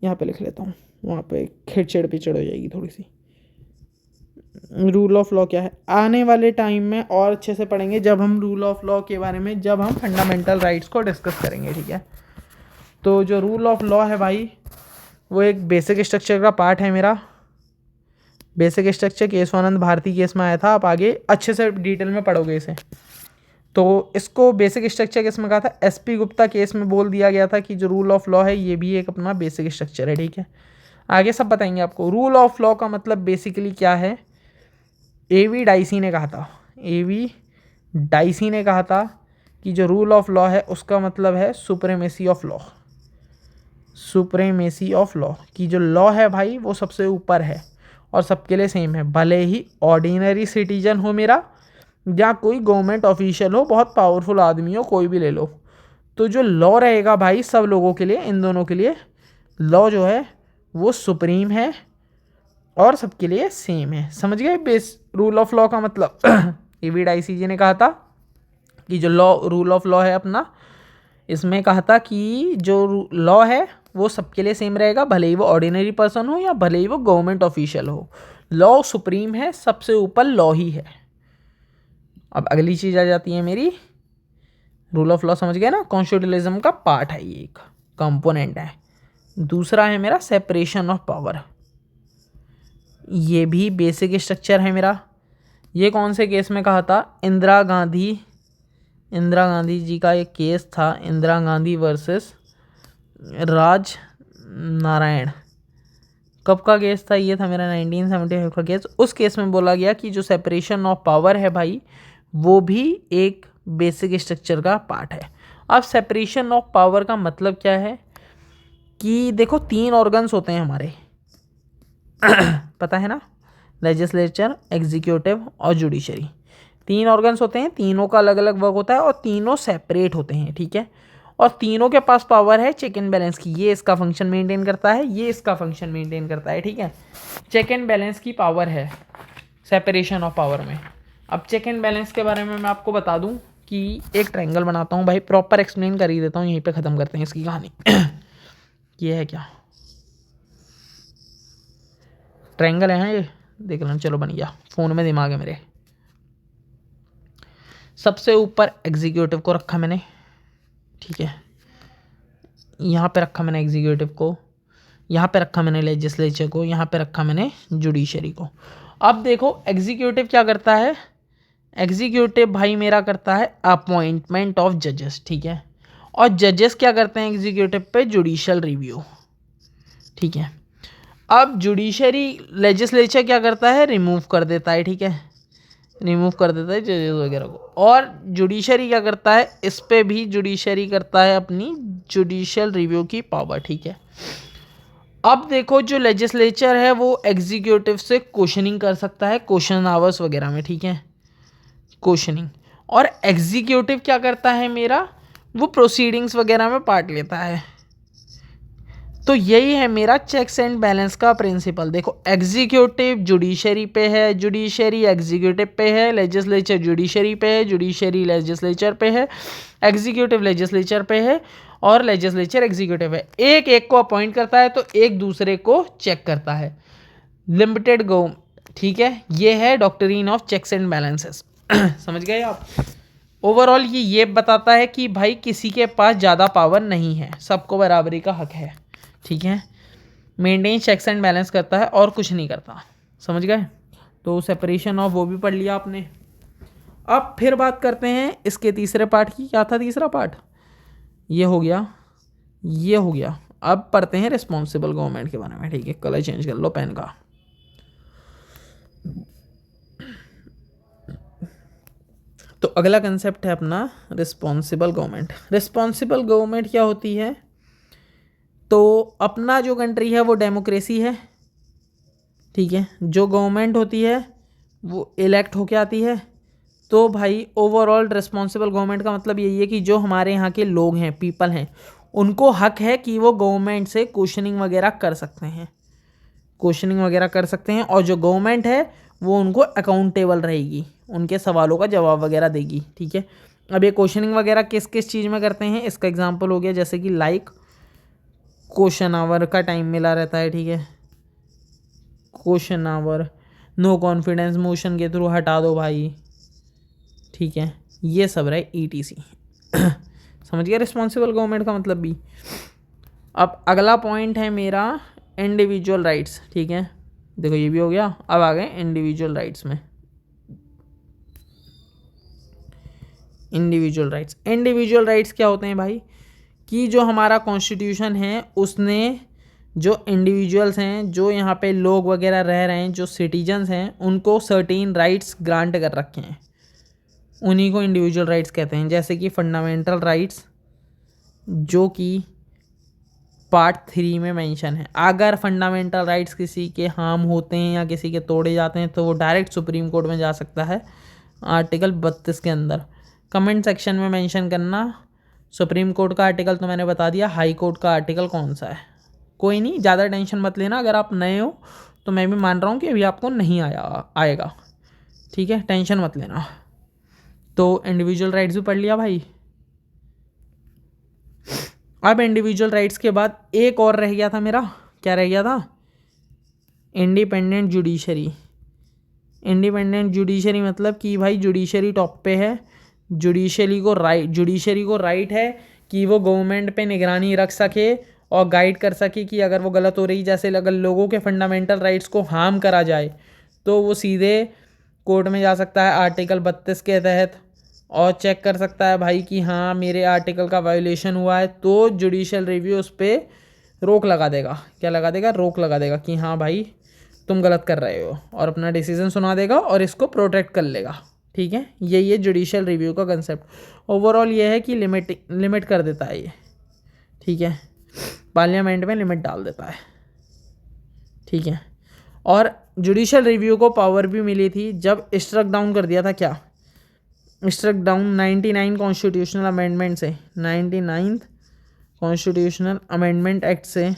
यहाँ पे लिख लेता हूँ, वहाँ पे खिड़चड़ पिचड़ हो जाएगी थोड़ी सी। रूल ऑफ लॉ क्या है आने वाले टाइम में और अच्छे से पढ़ेंगे जब हम रूल ऑफ लॉ के बारे में, जब हम फंडामेंटल राइट्स को डिस्कस करेंगे, ठीक है। तो जो रूल ऑफ लॉ है भाई, वो एक बेसिक स्ट्रक्चर का पार्ट है मेरा। Basic structure Kesavananda Bharati case में आया था, आप आगे अच्छे से डिटेल में पढ़ोगे इसे। तो इसको बेसिक स्ट्रक्चर किस में कहा था, एसपी गुप्ता केस में बोल दिया गया था कि जो रूल ऑफ लॉ है ये भी एक अपना बेसिक स्ट्रक्चर है, ठीक है। आगे सब बताएंगे आपको। रूल ऑफ लॉ का मतलब बेसिकली क्या है, एवी डाइसी ने कहा था, एवी डाइसी ने कहा था कि जो रूल ऑफ लॉ है उसका मतलब है supremacy of law. Supremacy of law की जो लॉ है भाई वो सबसे ऊपर है और सबके लिए सेम है, भले ही ऑर्डिनरी सिटीजन हो मेरा या कोई गवर्नमेंट ऑफिशियल हो, बहुत पावरफुल आदमी हो, कोई भी ले लो। तो जो लॉ रहेगा भाई सब लोगों के लिए, इन दोनों के लिए लॉ जो है वो सुप्रीम है और सबके लिए सेम है। समझ गए बेस रूल ऑफ लॉ का मतलब। एवी डाइसी जी ने कहा था कि जो रूल ऑफ लॉ है अपना, इसमें कहा था कि जो लॉ है वो सबके लिए सेम रहेगा, भले ही वो ऑर्डिनरी पर्सन हो या भले ही वो गवर्नमेंट ऑफिशियल हो। लॉ सुप्रीम है, सबसे ऊपर लॉ ही है। अब अगली चीज़ आ जाती है मेरी, रूल ऑफ लॉ समझ गए ना, कॉन्स्टिट्यूशनलिज्म का पार्ट है, ये एक कंपोनेंट है। दूसरा है मेरा सेपरेशन ऑफ पावर, ये भी बेसिक स्ट्रक्चर है मेरा। ये कौन से केस में कहा था, इंदिरा गांधी जी का एक केस था, इंदिरा गांधी वर्सेस राज नारायण। कब का केस था, ये था मेरा 1975 का केस। उस केस में बोला गया कि जो सेपरेशन ऑफ पावर है भाई वो भी एक बेसिक स्ट्रक्चर का पार्ट है। अब सेपरेशन ऑफ पावर का मतलब क्या है कि देखो 3 ऑर्गन्स होते हैं हमारे पता है ना, लेजिस्लेचर, एग्जीक्यूटिव और जुडिशरी। 3 ऑर्गन्स होते हैं, तीनों का अलग अलग वर्क होता है और तीनों सेपरेट होते हैं, ठीक है। और तीनों के पास पावर है चेक एंड बैलेंस की, ये इसका फंक्शन मेंटेन करता है, ये इसका फंक्शन मेंटेन करता है, ठीक है। चेक एंड बैलेंस की पावर है सेपरेशन ऑफ पावर में। अब चेक एंड बैलेंस के बारे में मैं आपको बता दूं कि एक ट्रायंगल बनाता हूं भाई, प्रॉपर एक्सप्लेन कर ही देता हूं, यहीं पे ख़त्म करते हैं इसकी कहानी। ये है क्या, ट्रायंगल है ये, देख लेना, चलो बन गया, फ़ोन में दिमाग है मेरे। सबसे ऊपर एग्जीक्यूटिव को रखा मैंने, ठीक है, यहाँ पे रखा मैंने एग्जीक्यूटिव को, यहाँ पे रखा मैंने लेजिस्लेचर को, यहाँ पे रखा मैंने जुडिशरी को। अब देखो एग्जीक्यूटिव क्या करता है, एग्जीक्यूटिव भाई मेरा करता है अपॉइंटमेंट ऑफ जजेस, ठीक है। और जजेस क्या करते हैं एग्जीक्यूटिव पे, जुडिशियल रिव्यू, ठीक है। अब जुडिशरी लेजिस्लेचर क्या करता है, रिमूव कर देता है, ठीक है, रिमूव कर देता है जजेस वगैरह को। और जुडिशरी क्या करता है, इस पे भी जुडिशरी करता है अपनी जुडिशियल रिव्यू की पावर, ठीक है। अब देखो जो लेजिस्लेचर है वो एग्जीक्यूटिव से क्वेश्चनिंग कर सकता है, क्वेश्चन आवर्स वगैरह में, ठीक है, क्वेश्चनिंग। और एग्जीक्यूटिव क्या करता है मेरा, वो प्रोसीडिंग्स वगैरह में पार्ट लेता है। तो यही है मेरा चेक्स एंड बैलेंस का प्रिंसिपल। देखो एग्जीक्यूटिव जुडिशरी पे है, जुडिशरी एग्जीक्यूटिव पे है, लेजिस्लेचर जुडिशरी पे है, जुडिशरी लेजिस्लेचर पे है, एग्जीक्यूटिव लेजिस्लेचर पे है और लेजिस्लेचर एग्जीक्यूटिव है। एक एक को अपॉइंट करता है तो एक दूसरे को चेक करता है, लिमिटेड गो, ठीक है। ये है doctrine of checks and balances. समझ गए आप। ओवरऑल ये बताता है कि भाई किसी के पास ज़्यादा पावर नहीं है, सबको बराबरी का हक है, ठीक है। मेंटेन चेक्स एंड बैलेंस करता है और कुछ नहीं करता, समझ गए। तो सेपरेशन ऑफ वो भी पढ़ लिया आपने। अब फिर बात करते हैं इसके तीसरे पार्ट की। क्या था तीसरा पार्ट, ये हो गया, ये हो गया। अब पढ़ते हैं रिस्पॉन्सिबल गवर्नमेंट के बारे में, ठीक है। कलर चेंज कर लो पेन का। तो अगला कंसेप्ट है अपना रिस्पॉन्सिबल गवर्नमेंट। रिस्पॉन्सिबल गवर्नमेंट क्या होती है, तो अपना जो कंट्री है वो डेमोक्रेसी है, ठीक है। जो गवर्नमेंट होती है वो इलेक्ट होके आती है। तो भाई ओवरऑल रिस्पॉन्सिबल गवर्नमेंट का मतलब यही है कि जो हमारे यहाँ के लोग हैं, पीपल हैं, उनको हक है कि वो गवर्नमेंट से क्वेश्चनिंग वगैरह कर सकते हैं, क्वेश्चनिंग वगैरह कर सकते हैं। और जो गवर्नमेंट है वो उनको अकाउंटेबल रहेगी, उनके सवालों का जवाब वगैरह देगी। ठीक है, अब ये क्वेश्चनिंग वगैरह किस किस चीज़ में करते हैं, इसका एग्जांपल हो गया जैसे कि लाइक क्वेश्चन आवर का टाइम मिला रहता है। ठीक है, question hour, no confidence motion के थ्रू हटा दो भाई। ठीक है, ये सब रहे ETC। समझ गया रिस्पॉन्सिबल गवर्नमेंट का मतलब भी। अब अगला पॉइंट है मेरा इंडिविजुअल राइट्स। ठीक है, देखो ये भी हो गया। अब आ गए इंडिविजुअल राइट्स में। इंडिविजुअल राइट्स क्या होते हैं भाई, कि जो हमारा कॉन्स्टिट्यूशन है उसने जो इंडिविजुअल्स हैं, जो यहाँ पे लोग वगैरह रह रहे हैं, जो सिटीजन्स हैं, उनको सर्टेन राइट्स ग्रांट कर रखे हैं, उन्हीं को इंडिविजुअल राइट्स कहते हैं। जैसे कि फंडामेंटल राइट्स जो कि पार्ट 3 में मेंशन है। अगर फंडामेंटल राइट्स किसी के हार्म होते हैं या किसी के तोड़े जाते हैं तो वो डायरेक्ट सुप्रीम कोर्ट में जा सकता है आर्टिकल 32 के अंदर। कमेंट सेक्शन में मेंशन करना सुप्रीम कोर्ट का आर्टिकल, तो मैंने बता दिया। हाई कोर्ट का आर्टिकल कौन सा है, कोई नहीं, ज़्यादा टेंशन मत लेना। अगर आप नए हो तो मैं भी मान रहा हूँ कि अभी आपको नहीं आएगा। ठीक है, टेंशन मत लेना। तो इंडिविजुअल राइट्स भी पढ़ लिया भाई। अब इंडिविजुअल राइट्स के बाद एक और रह गया था मेरा, क्या रह गया था, इंडिपेंडेंट जुडिशरी। इंडिपेंडेंट जुडिशरी मतलब कि भाई जुडिशरी टॉप पे है, जुडिशरी को राइट है कि वो गवर्नमेंट पे निगरानी रख सके और गाइड कर सके कि अगर वो गलत हो रही, जैसे अगर लोगों के फंडामेंटल राइट्स को हार्म करा जाए तो वो सीधे कोर्ट में जा सकता है आर्टिकल 32 के तहत और चेक कर सकता है भाई कि हाँ मेरे आर्टिकल का वायोलेशन हुआ है, तो जुडिशियल रिव्यू उस पर रोक लगा देगा। क्या लगा देगा, रोक लगा देगा कि हाँ भाई तुम गलत कर रहे हो, और अपना डिसीजन सुना देगा और इसको प्रोटेक्ट कर लेगा। ठीक है, ये जुडिशियल रिव्यू का कंसेप्ट ओवरऑल ये है कि लिमिट कर देता है ये। ठीक है, पार्लियामेंट में लिमिट डाल देता है। ठीक है, और जुडिशियल रिव्यू को पावर भी मिली थी जब स्ट्रक डाउन कर दिया था। क्या स्ट्रक डाउन 99 कॉन्स्टिट्यूशनल अमेंडमेंट से, 99 कॉन्स्टिट्यूशनल अमेंडमेंट एक्ट से,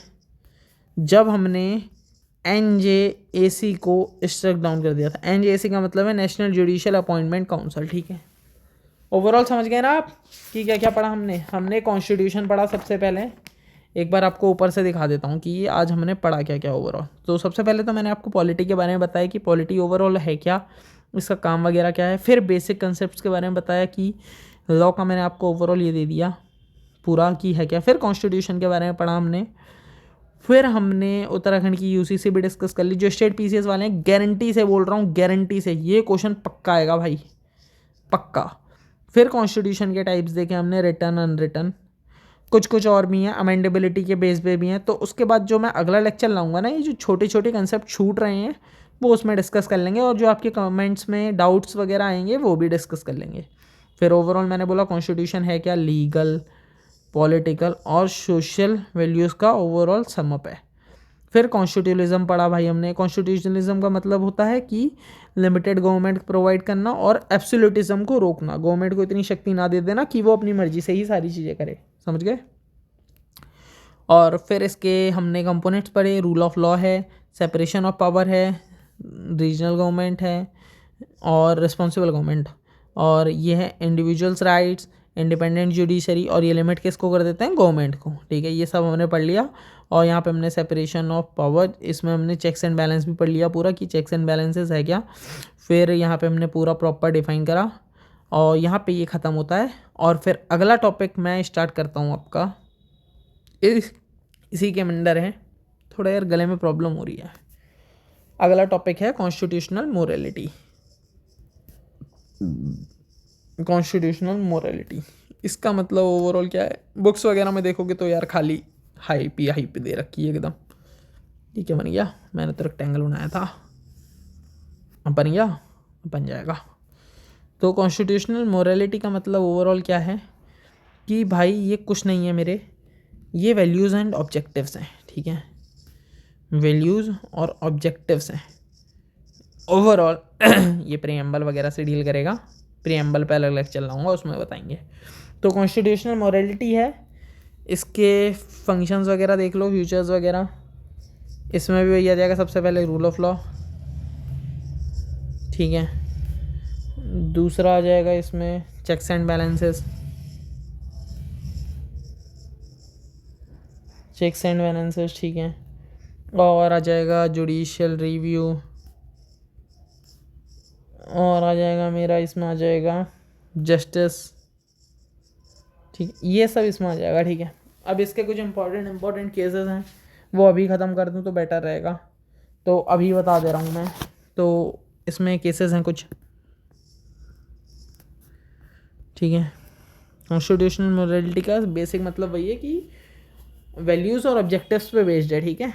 जब हमने NJAC को स्ट्रक डाउन कर दिया था। NJAC का मतलब है नेशनल जुडिशियल अपॉइंटमेंट काउंसिल। ठीक है, ओवरऑल समझ गए ना आप कि क्या क्या पढ़ा हमने कॉन्स्टिट्यूशन पढ़ा सबसे पहले। एक बार आपको ऊपर से दिखा देता हूँ कि ये आज हमने पढ़ा क्या क्या ओवरऑल। तो सबसे पहले तो मैंने आपको पॉलिटी के बारे में बताया कि पॉलिटी ओवरऑल है क्या, इसका काम वगैरह क्या है। फिर बेसिक कंसेप्ट्स के बारे में बताया कि लॉ का मैंने आपको ओवरऑल ये दे दिया पूरा कि है क्या। फिर कॉन्स्टिट्यूशन के बारे में पढ़ा हमने। फिर हमने उत्तराखंड की UCC भी डिस्कस कर ली। जो स्टेट PCS वाले हैं, गारंटी से बोल रहा हूँ, गारंटी से ये क्वेश्चन पक्का आएगा भाई, पक्का। फिर कॉन्स्टिट्यूशन के टाइप्स देखे हमने, रिटन, अनरिटन, कुछ और भी हैं, अमेंडेबिलिटी के बेस पे भी हैं। तो उसके बाद जो मैं अगला लेक्चर लाऊंगा ना, ये जो छोटे छोटे कंसेप्ट छूट रहे हैं वो उसमें डिस्कस कर लेंगे, और जो आपके कमेंट्स में डाउट्स वगैरह आएंगे वो भी डिस्कस कर लेंगे। फिर ओवरऑल मैंने बोला कॉन्स्टिट्यूशन है क्या, लीगल, पॉलिटिकल और सोशल वैल्यूज़ का ओवरऑल समअप है। फिर कॉन्स्टिट्यूशनलिज्म पढ़ा भाई हमने। कॉन्स्टिट्यूशनलिज्म का मतलब होता है कि लिमिटेड गवर्नमेंट प्रोवाइड करना और एब्सोल्यूटिज्म को रोकना, गवर्नमेंट को इतनी शक्ति ना दे देना कि वो अपनी मर्जी से ही सारी चीज़ें करे। समझ गए। और फिर इसके हमने कंपोनेंट्स पढ़े, रूल ऑफ लॉ है, सेपरेशन ऑफ पावर है, रीजनल गवर्नमेंट है और रिस्पॉन्सिबल गवर्नमेंट, और ये है इंडिविजुअल्स राइट्स, इंडिपेंडेंट जुडिशरी, और ये लिमिट किसको कर देते हैं, गवर्नमेंट को। ठीक है, ये सब हमने पढ़ लिया। और यहाँ पे हमने सेपरेशन ऑफ पावर, इसमें हमने चेक्स एंड बैलेंस भी पढ़ लिया पूरा कि चेक्स एंड बैलेंसेस है क्या। फिर यहाँ पे हमने पूरा प्रॉपर डिफाइन करा और यहाँ पे ये ख़त्म होता है। और फिर अगला टॉपिक मैं स्टार्ट करता हूँ आपका, इसी के अंडर है, थोड़ा यार गले में प्रॉब्लम हो रही है। अगला टॉपिक है कॉन्स्टिट्यूशनल मोरालिटी। कॉन्स्टिट्यूशनल मोरालिटी इसका मतलब ओवरऑल क्या है, बुक्स वगैरह में देखोगे तो यार खाली हाइप दे रखी है एकदम। ठीक है, बन गया, मैंने तो रेक्टेंगल बनाया था, अब बन गया, बन जाएगा। तो कॉन्स्टिट्यूशनल मोरालिटी का मतलब ओवरऑल क्या है कि भाई ये कुछ नहीं है मेरे, ये वैल्यूज़ एंड ऑब्जेक्टिव्स हैं। ठीक है, वैल्यूज़ और ऑब्जेक्टिव्स हैं ओवरऑल। ये प्रीएम्बल वगैरह से डील करेगा, प्रीएम्बल पे अलग लेक्चर लाऊंगा, उसमें बताएंगे। तो कॉन्स्टिट्यूशनल मोरालिटी है, इसके फंक्शंस वगैरह देख लो, फ्यूचर्स वगैरह, इसमें भी वही आ जाएगा। सबसे पहले रूल ऑफ लॉ, ठीक है। दूसरा आ जाएगा इसमें checks and balances, checks and balances, ठीक है। और आ जाएगा जुडिशियल रिव्यू, और आ जाएगा मेरा इसमें आ जाएगा जस्टिस, ठीक, ये सब इसमें आ जाएगा, ठीक है। अब इसके कुछ इंपॉर्टेंट केसेस हैं, वो अभी ख़त्म कर दूँ तो बेटर रहेगा, तो अभी बता दे रहा हूँ मैं। तो इसमें केसेस हैं कुछ, ठीक है। कॉन्स्टिट्यूशनल मोरालिटी का बेसिक मतलब वही है कि वैल्यूज़ और ऑब्जेक्टिव्स पे बेस्ड है, ठीक है।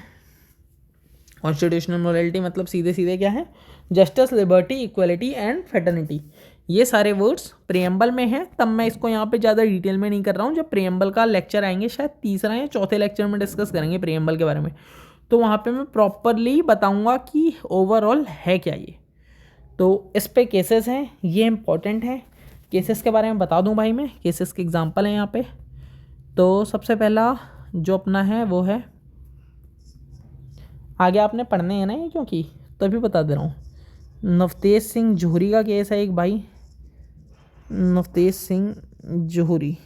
कॉन्स्टिट्यूशनल मोरालिटी मतलब सीधे सीधे क्या है, justice, liberty, equality and fraternity. ये सारे वर्ड्स प्रियम्बल में हैं, तब मैं इसको यहाँ पे ज़्यादा डिटेल में नहीं कर रहा हूँ। जब प्रियम्बल का लेक्चर आएंगे, शायद तीसरा या चौथे लेक्चर में डिस्कस करेंगे प्रियम्बल के बारे में, तो वहाँ पे मैं प्रॉपरली बताऊँगा कि ओवरऑल है क्या ये। तो इस पे केसेस हैं, ये इंपॉर्टेंट है। केसेस के बारे में बता दूँ भाई मैं, केसेस के एग्जाम्पल हैं यहाँ पे। तो सबसे पहला जो अपना है वो है, आगे आपने पढ़ने हैं ना ये, क्योंकि तभी बता दे रहा हूँ। नवतेज सिंह जौहरी का केस है एक भाई, नवतेज सिंह जौहरी,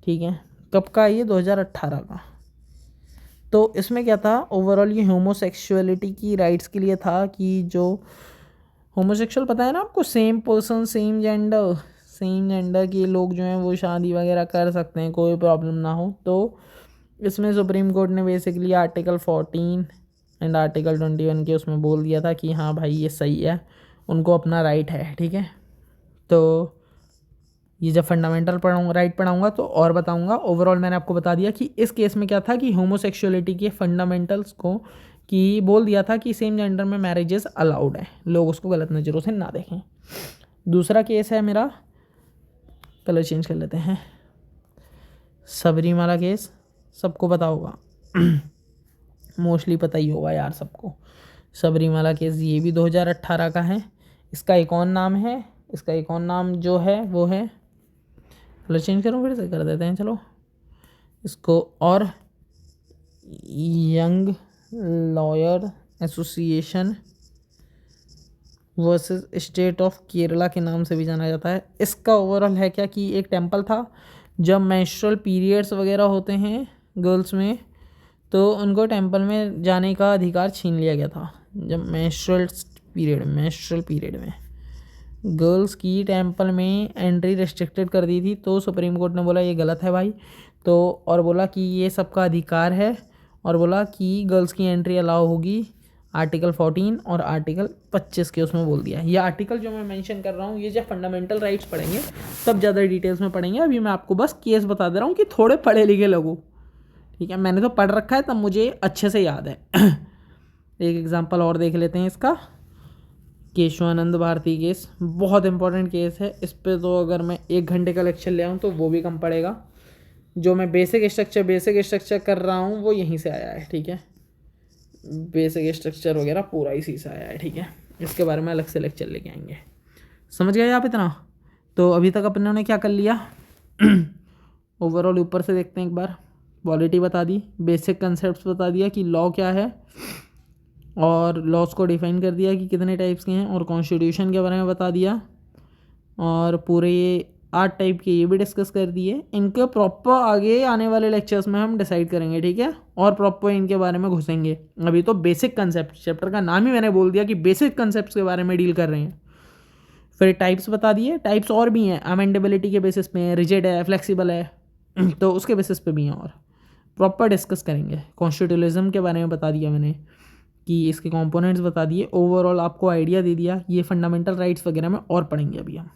ठीक है। कब का ये, 2018 का। तो इसमें क्या था, ओवरऑल ये होमोसेक्सुअलिटी की राइट्स के लिए था कि जो होमोसेक्सुअल, पता है ना आपको, सेम पर्सन सेम जेंडर के लोग जो हैं वो शादी वगैरह कर सकते हैं, कोई प्रॉब्लम ना हो। तो इसमें सुप्रीम कोर्ट ने बेसिकली आर्टिकल 14 एंड आर्टिकल 21 के उसमें बोल दिया था कि हाँ भाई ये सही है, उनको अपना राइट है, ठीक है। तो ये जब फंडामेंटल राइट पढ़ाऊँगा तो और बताऊँगा। ओवरऑल मैंने आपको बता दिया कि इस केस में क्या था कि होमोसेक्सुअलिटी के फंडामेंटल्स को कि बोल दिया था कि सेम जेंडर में मैरिजेस अलाउड है, लोग उसको गलत नज़रों से ना देखें। दूसरा केस है मेरा, कलर चेंज कर लेते हैं, सबरीमाला केस, सबको पता होगा मोस्टली पता ही होगा यार सबको। सबरीमाला केस ये भी 2018 का है। इसका एक और नाम है, इसका एक और नाम जो है वो है, कलर चेंज करूँ, फिर से कर देते हैं चलो इसको, और young lawyer association versus state of Kerala के नाम से भी जाना जाता है। इसका ओवरऑल है क्या कि एक टेम्पल था, जब मेंस्ट्रुअल पीरियड्स वगैरह होते हैं गर्ल्स में, तो उनको टेम्पल में जाने का अधिकार छीन लिया गया था। जब मेंस्ट्रुअल पीरियड में गर्ल्स की टेम्पल में एंट्री रेस्ट्रिक्टेड कर दी थी, तो सुप्रीम कोर्ट ने बोला ये गलत है भाई, तो और बोला कि ये सबका अधिकार है, और बोला कि गर्ल्स की एंट्री अलाउ होगी आर्टिकल 14 और आर्टिकल 25 के उसमें बोल दिया। ये आर्टिकल जो मैं मेंशन कर रहा हूँ, ये जब फंडामेंटल राइट्स पढ़ेंगे तब ज़्यादा डिटेल्स में पढ़ेंगे। अभी मैं आपको बस केस बता दे रहा हूँ कि थोड़े पढ़े लिखे लोगों, ठीक है, मैंने तो पढ़ रखा है तब मुझे अच्छे से याद है एक एग्जांपल और देख लेते हैं इसका, केशवानंद भारती केस, बहुत इंपॉर्टेंट केस है। इस पे तो अगर मैं 1 घंटे का लेक्चर ले आऊँ तो वो भी कम पड़ेगा। जो मैं बेसिक स्ट्रक्चर कर रहा हूँ वो यहीं से आया है, ठीक है, बेसिक स्ट्रक्चर वगैरह पूरा इसी से आया है, ठीक है। इसके बारे में अलग से लेक्चर लेके आएंगे। समझ गए आप इतना? तो अभी तक अपने ने क्या कर लिया ओवरऑल ऊपर से देखते हैं एक बार। पॉलिटी बता दी, बेसिक कंसेप्ट्स बता दिया कि लॉ क्या है, और लॉज को डिफाइन कर दिया कि कितने टाइप्स के हैं, और कॉन्स्टिट्यूशन के बारे में बता दिया, और पूरे ये 8 टाइप के ये भी डिस्कस कर दिए। इनके प्रॉपर आगे आने वाले लेक्चर्स में हम डिसाइड करेंगे, ठीक है, और प्रॉपर इनके बारे में घुसेंगे। अभी तो बेसिक कंसेप्ट, चैप्टर का नाम ही मैंने बोल दिया कि बेसिक कंसेप्ट्स के बारे में डील कर रहे हैं। फिर टाइप्स बता दिए, टाइप्स और भी हैं, अमेंडेबिलिटी के बेसिस पे, रिजिड है, फ्लेक्सिबल है तो उसके बेसिस पे भी हैं, और प्रॉपर डिस्कस करेंगे। कॉन्स्टिट्यूशनलिज्म के बारे में बता दिया मैंने कि इसके कंपोनेंट्स बता दिए, ओवरऑल आपको आइडिया दे दिया। ये फंडामेंटल राइट्स वगैरह में और पढ़ेंगे अभी हम,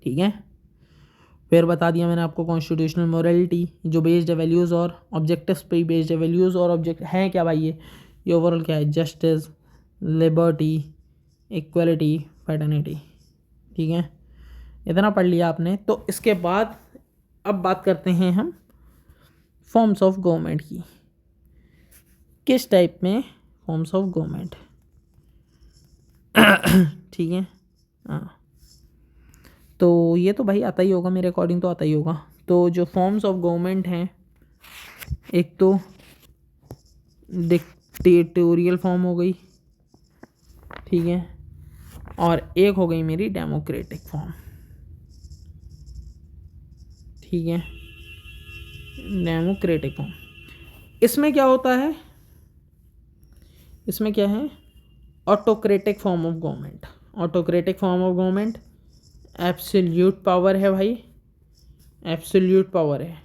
ठीक है। फिर बता दिया मैंने आपको कॉन्स्टिट्यूशनल मोरालिटी जो बेस्ड है वैल्यूज़ और ऑब्जेक्टिव्स पे ही बेस्ड है। वैल्यूज़ और ऑब्जेक्ट हैं क्या भाई, ये ओवरऑल क्या है, जस्टिस, लिबर्टी, इक्वलिटी, फ्रेटर्निटी, ठीक है। इतना पढ़ लिया आपने। तो इसके बाद अब बात करते हैं हम फॉर्म्स ऑफ गवर्नमेंट की, किस टाइप में फॉर्म्स ऑफ गवर्नमेंट ठीक है। हाँ, तो ये तो भाई आता ही होगा, मेरे अकॉर्डिंग तो आता ही होगा। तो जो फॉर्म्स ऑफ गवर्नमेंट हैं, एक तो डिक्टेटोरियल फॉर्म हो गई, ठीक है, और एक हो गई मेरी डेमोक्रेटिक फॉर्म, ठीक है, डेमोक्रेटिक फॉर्म। इसमें क्या होता है, इसमें क्या है, autocratic form of government. Autocratic form of government absolute power है भाई, एब्सोल्यूट पावर है।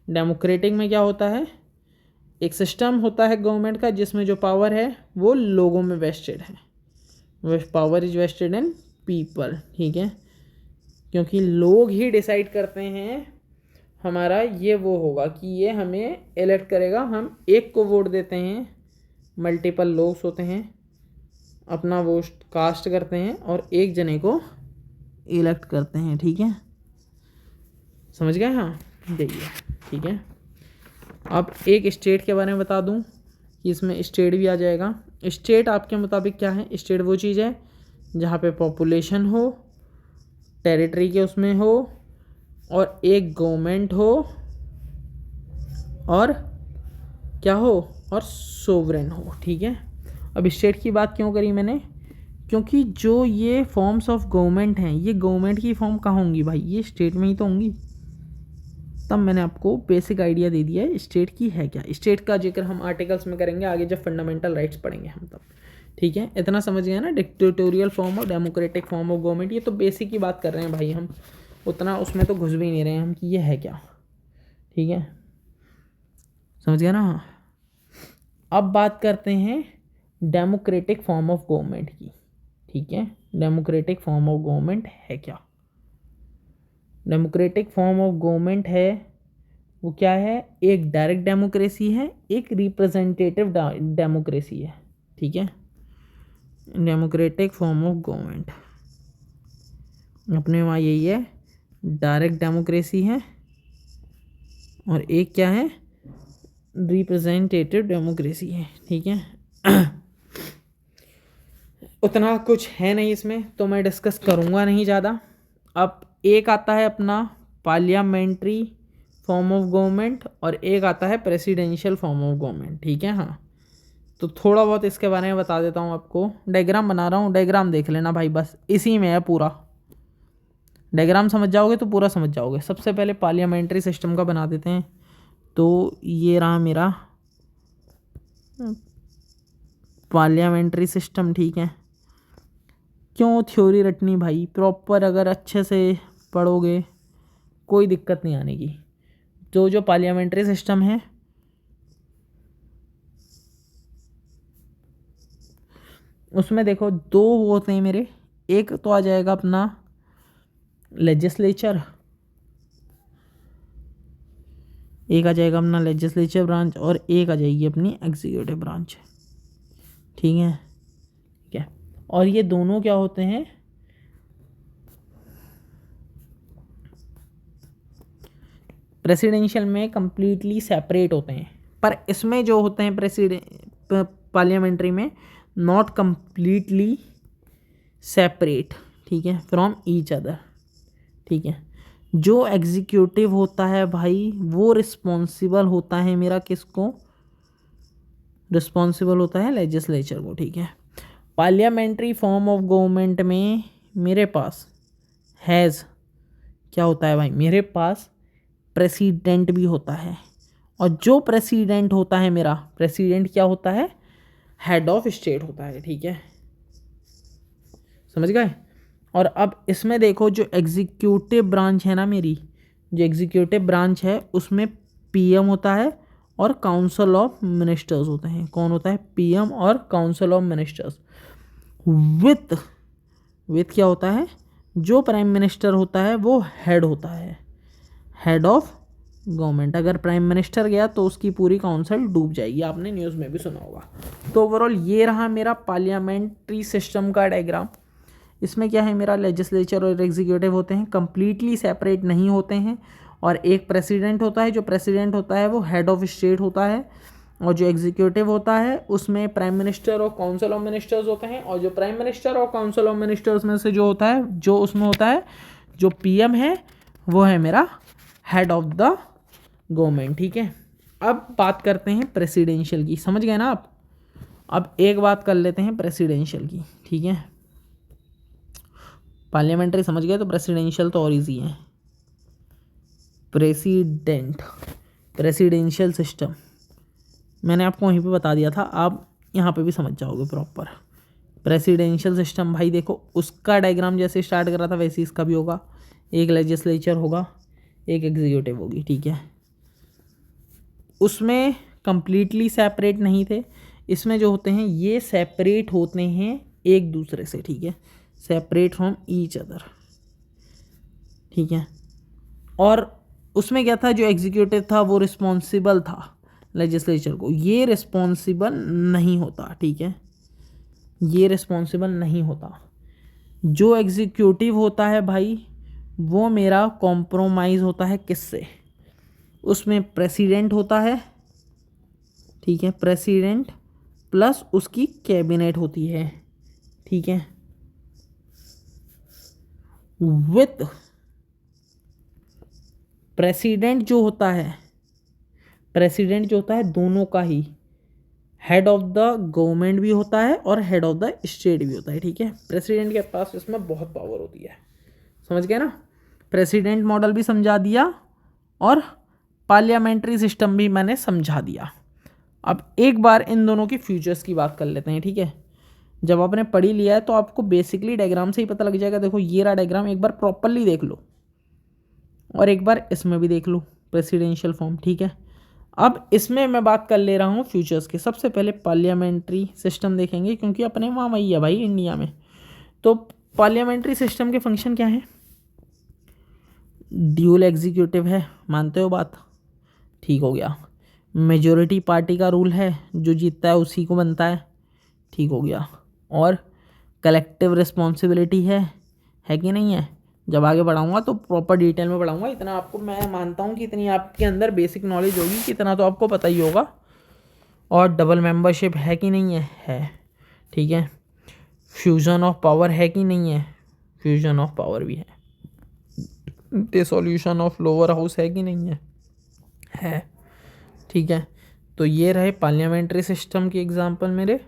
डेमोक्रेटिक में क्या होता है, एक सिस्टम होता है गवर्नमेंट का जिसमें जो पावर है वो लोगों में वेस्टेड है, power is vested in people, ठीक है, क्योंकि लोग ही डिसाइड करते हैं हमारा ये वो होगा कि ये हमें इलेक्ट करेगा, हम एक को वोट देते हैं, मल्टीपल लोग होते हैं, अपना वोट कास्ट करते हैं और एक जने को इलेक्ट करते हैं, ठीक है, समझ गए, हाँ यही है, ठीक है। अब एक स्टेट के बारे में बता दूं कि इसमें स्टेट भी आ जाएगा। स्टेट आपके मुताबिक क्या है, स्टेट वो चीज़ है जहाँ पे पॉपुलेशन हो, टेरिटरी के उसमें हो, और एक गवर्नमेंट हो, और क्या हो, और सोवरेन हो, ठीक है। अब स्टेट की बात क्यों करी मैंने, क्योंकि जो ये फॉर्म्स ऑफ गवर्नमेंट हैं, ये गवर्नमेंट की फॉर्म कहाँ होंगी भाई, ये स्टेट में ही तो होंगी। तब मैंने आपको बेसिक आइडिया दे दिया है स्टेट की है क्या। स्टेट का जिक्र हम आर्टिकल्स में करेंगे आगे जब फंडामेंटल राइट्स पढ़ेंगे हम तब, ठीक है। इतना समझ गया ना, डिक्टेटोरियल फॉर्म और डेमोक्रेटिक फॉर्म ऑफ गवर्नमेंट, ये तो बेसिक की बात कर रहे हैं भाई हम, उतना उसमें तो घुस भी नहीं रहे हैं हम कि ये है क्या, ठीक है, समझ गया ना। अब बात करते हैं डेमोक्रेटिक फॉर्म ऑफ गवर्नमेंट की, ठीक है। डेमोक्रेटिक फॉर्म ऑफ गवर्नमेंट है क्या, डेमोक्रेटिक फॉर्म ऑफ गवर्नमेंट है वो क्या है, एक डायरेक्ट डेमोक्रेसी है, एक रिप्रेजेंटेटिव डेमोक्रेसी है, ठीक है। डेमोक्रेटिक फॉर्म ऑफ गवर्नमेंट अपने वहाँ यही है, डायरेक्ट डेमोक्रेसी है, और एक क्या है, रिप्रेजेंटेटिव डेमोक्रेसी है, ठीक है। उतना कुछ है नहीं इसमें तो मैं डिस्कस करूँगा नहीं ज़्यादा। अब एक आता है अपना पार्लियामेंट्री फॉर्म ऑफ गवर्नमेंट और एक आता है प्रेसिडेंशियल फॉर्म ऑफ गवर्नमेंट, ठीक है, हाँ। तो थोड़ा बहुत इसके बारे में बता देता हूँ आपको, डायग्राम बना रहा हूँ, डायग्राम देख लेना भाई, बस इसी में है पूरा, डायग्राम समझ जाओगे तो पूरा समझ जाओगे। सबसे पहले पार्लियामेंट्री सिस्टम का बना देते हैं, तो ये रहा मेरा पार्लियामेंट्री सिस्टम, ठीक है। क्यों थ्योरी रटनी भाई, प्रॉपर अगर अच्छे से पढ़ोगे कोई दिक्कत नहीं आने की। तो जो पार्लियामेंट्री सिस्टम है उसमें देखो दो होते हैं मेरे, एक तो आ जाएगा अपना लेजिस्लेचर, एक आ जाएगा अपना लेजिस्लेचर ब्रांच, और एक आ जाएगी अपनी एग्जीक्यूटिव ब्रांच, ठीक है, ठीक है। और ये दोनों क्या होते हैं, प्रेसिडेंशियल में कंप्लीटली सेपरेट होते हैं, पर इसमें जो होते हैं पार्लियामेंट्री में नॉट कंप्लीटली सेपरेट, ठीक है, फ्रॉम ईच अदर, ठीक है। जो एग्जीक्यूटिव होता है भाई वो रिस्पॉन्सिबल होता है मेरा किसको, रिस्पॉन्सिबल होता है लेजिस्लेचर को, ठीक है। पार्लियामेंट्री फॉर्म ऑफ गवर्नमेंट में मेरे पास हैज़ क्या होता है भाई, मेरे पास प्रेसिडेंट भी होता है, और जो प्रेसिडेंट होता है मेरा, प्रेसिडेंट क्या होता है, हेड ऑफ स्टेट होता है, ठीक है, समझ गए। और अब इसमें देखो जो एग्जीक्यूटिव ब्रांच है ना मेरी, जो एग्जीक्यूटिव ब्रांच है उसमें पीएम होता है और काउंसिल ऑफ मिनिस्टर्स होते हैं। कौन होता है, पीएम और काउंसिल ऑफ मिनिस्टर्स। विथ क्या होता है, जो प्राइम मिनिस्टर होता है वो हेड होता है, हेड ऑफ गवर्नमेंट। अगर प्राइम मिनिस्टर गया तो उसकी पूरी काउंसिल डूब जाएगी, आपने न्यूज़ में भी सुना होगा। तो ओवरऑल ये रहा मेरा पार्लियामेंट्री सिस्टम का डायग्राम। इसमें क्या है, मेरा लेजिस्लेचर और एग्जीक्यूटिव होते हैं, कंप्लीटली सेपरेट नहीं होते हैं, और एक प्रेसिडेंट होता है, जो प्रेसिडेंट होता है वो हेड ऑफ स्टेट होता है, और जो एग्जीक्यूटिव होता है उसमें प्राइम मिनिस्टर और काउंसिल ऑफ मिनिस्टर्स होते हैं, और जो प्राइम मिनिस्टर और काउंसिल ऑफ मिनिस्टर्स में से जो होता है, जो उसमें होता है, जो पीएम है वो है मेरा हेड ऑफ द गवर्नमेंट, ठीक है। अब बात करते हैं प्रेसिडेंशियल की, समझ गए ना आप। अब एक बात कर लेते हैं प्रेसिडेंशियल की, ठीक है। पार्लियामेंट्री समझ गए तो प्रेसिडेंशियल तो और ईजी है। प्रेसिडेंशियल सिस्टम मैंने आपको वहीं पे बता दिया था, आप यहाँ पे भी समझ जाओगे प्रॉपर। प्रेसिडेंशियल सिस्टम भाई देखो, उसका डायग्राम जैसे स्टार्ट कर रहा था वैसे इसका भी होगा। एक लेजिस्लेचर होगा, एक एग्जीक्यूटिव होगी, ठीक है। उसमें कंप्लीटली सेपरेट नहीं थे, इसमें जो होते हैं ये सेपरेट होते हैं एक दूसरे से, ठीक है, सेपरेट फ्रॉम ईच अदर, ठीक है। और उसमें क्या था, जो एग्जीक्यूटिव था वो रिस्पॉन्सिबल था लेजिस्लेचर को, ये रिस्पॉन्सिबल नहीं होता, ठीक है, ये रिस्पॉन्सिबल नहीं होता। जो एग्जीक्यूटिव होता है भाई वो मेरा कॉम्प्रोमाइज़ होता है किससे, उसमें प्रेसिडेंट होता है, ठीक है, प्रेसिडेंट प्लस उसकी कैबिनेट होती है, ठीक है, विथ प्रेसिडेंट जो होता है, प्रेसिडेंट जो होता है दोनों का ही हेड ऑफ द गवर्नमेंट भी होता है और हेड ऑफ द स्टेट भी होता है, ठीक है। प्रेसिडेंट के पास इसमें बहुत पावर होती है, समझ गए ना। प्रेसिडेंट मॉडल भी समझा दिया और पार्लियामेंट्री सिस्टम भी मैंने समझा दिया। अब एक बार इन दोनों की फ्यूचर्स की बात कर लेते हैं, ठीक है। जब आपने पढ़ी लिया है तो आपको बेसिकली डायग्राम से ही पता लग जाएगा। देखो ये रहा डायग्राम, एक बार प्रॉपरली देख लो और एक बार इसमें भी देख लो प्रेसिडेंशियल फॉर्म, ठीक है। अब इसमें मैं बात कर ले रहा हूँ फ्यूचर्स की। सबसे पहले पार्लियामेंट्री सिस्टम देखेंगे क्योंकि अपने वहाँ वही है भाई इंडिया में। तो पार्लियामेंट्री सिस्टम के फंक्शन क्या हैं, ड्यूल एग्जीक्यूटिव है, मानते हो बात, ठीक हो गया। मेजॉरिटी पार्टी का रूल है, जो जीतता है उसी को बनता है, ठीक हो गया। और कलेक्टिव रिस्पॉन्सिबिलिटी है कि नहीं है। जब आगे बढ़ाऊंगा तो प्रॉपर डिटेल में बढ़ाऊंगा, इतना आपको मैं मानता हूँ कि इतनी आपके अंदर बेसिक नॉलेज होगी कि इतना तो आपको पता ही होगा। और डबल मेंबरशिप है कि नहीं है, ठीक है। फ्यूजन ऑफ पावर है कि नहीं है, फ्यूजन ऑफ पावर भी है। डिसोल्यूशन ऑफ लोअर हाउस है कि नहीं है, ठीक है। तो ये रहे पार्लियामेंट्री सिस्टम के एग्जांपल मेरे,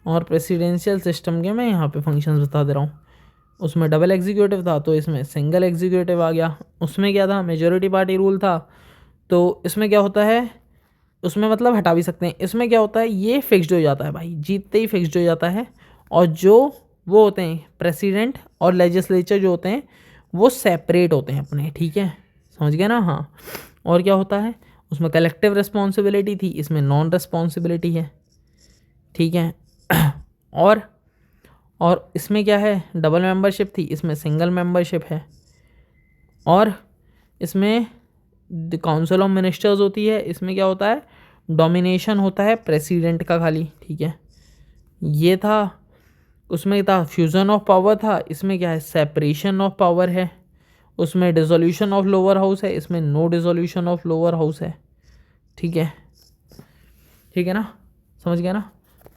और प्रेसिडेंशियल सिस्टम के मैं यहाँ पे फंक्शंस बता दे रहा हूँ। उसमें डबल एग्जीक्यूटिव था तो इसमें सिंगल एग्जीक्यूटिव आ गया। उसमें क्या था, मेजॉरिटी पार्टी रूल था, तो इसमें क्या होता है, उसमें मतलब हटा भी सकते हैं। इसमें क्या होता है, ये फिक्स्ड हो जाता है भाई, जीतते ही फिक्स्ड हो जाता है। और जो वो होते हैं प्रेसिडेंट और लेजिस्लेचर जो होते हैं वो सेपरेट होते हैं अपने, ठीक है, समझ गए ना। हाँ, और क्या होता है, उसमें कलेक्टिव रिस्पॉन्सिबिलिटी थी, इसमें नॉन रिस्पॉन्सिबिलिटी है, ठीक है। और इसमें क्या है, डबल मेंबरशिप थी, इसमें सिंगल मेंबरशिप है। और इसमें काउंसिल ऑफ मिनिस्टर्स होती है, इसमें क्या होता है, डोमिनेशन होता है प्रेसिडेंट का खाली, ठीक है। ये था, उसमें था फ्यूजन ऑफ पावर था, इसमें क्या है, सेपरेशन ऑफ पावर है। उसमें डिसोल्यूशन ऑफ लोअर हाउस है, इसमें no dissolution of lower house है, ठीक है, ठीक है ना, समझ गया ना।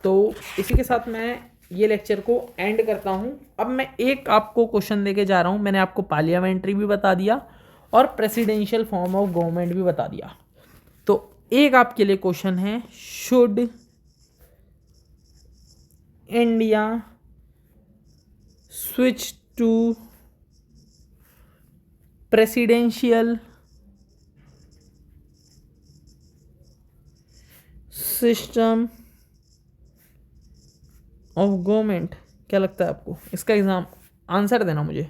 तो इसी के साथ मैं ये लेक्चर को एंड करता हूँ। अब मैं एक आपको क्वेश्चन देके जा रहा हूँ। मैंने आपको पार्लियामेंट्री भी बता दिया और प्रेसिडेंशियल फॉर्म ऑफ गवर्नमेंट भी बता दिया। तो एक आपके लिए क्वेश्चन है, should India switch to presidential system of government? क्या लगता है आपको? इसका एग्जाम आंसर देना मुझे,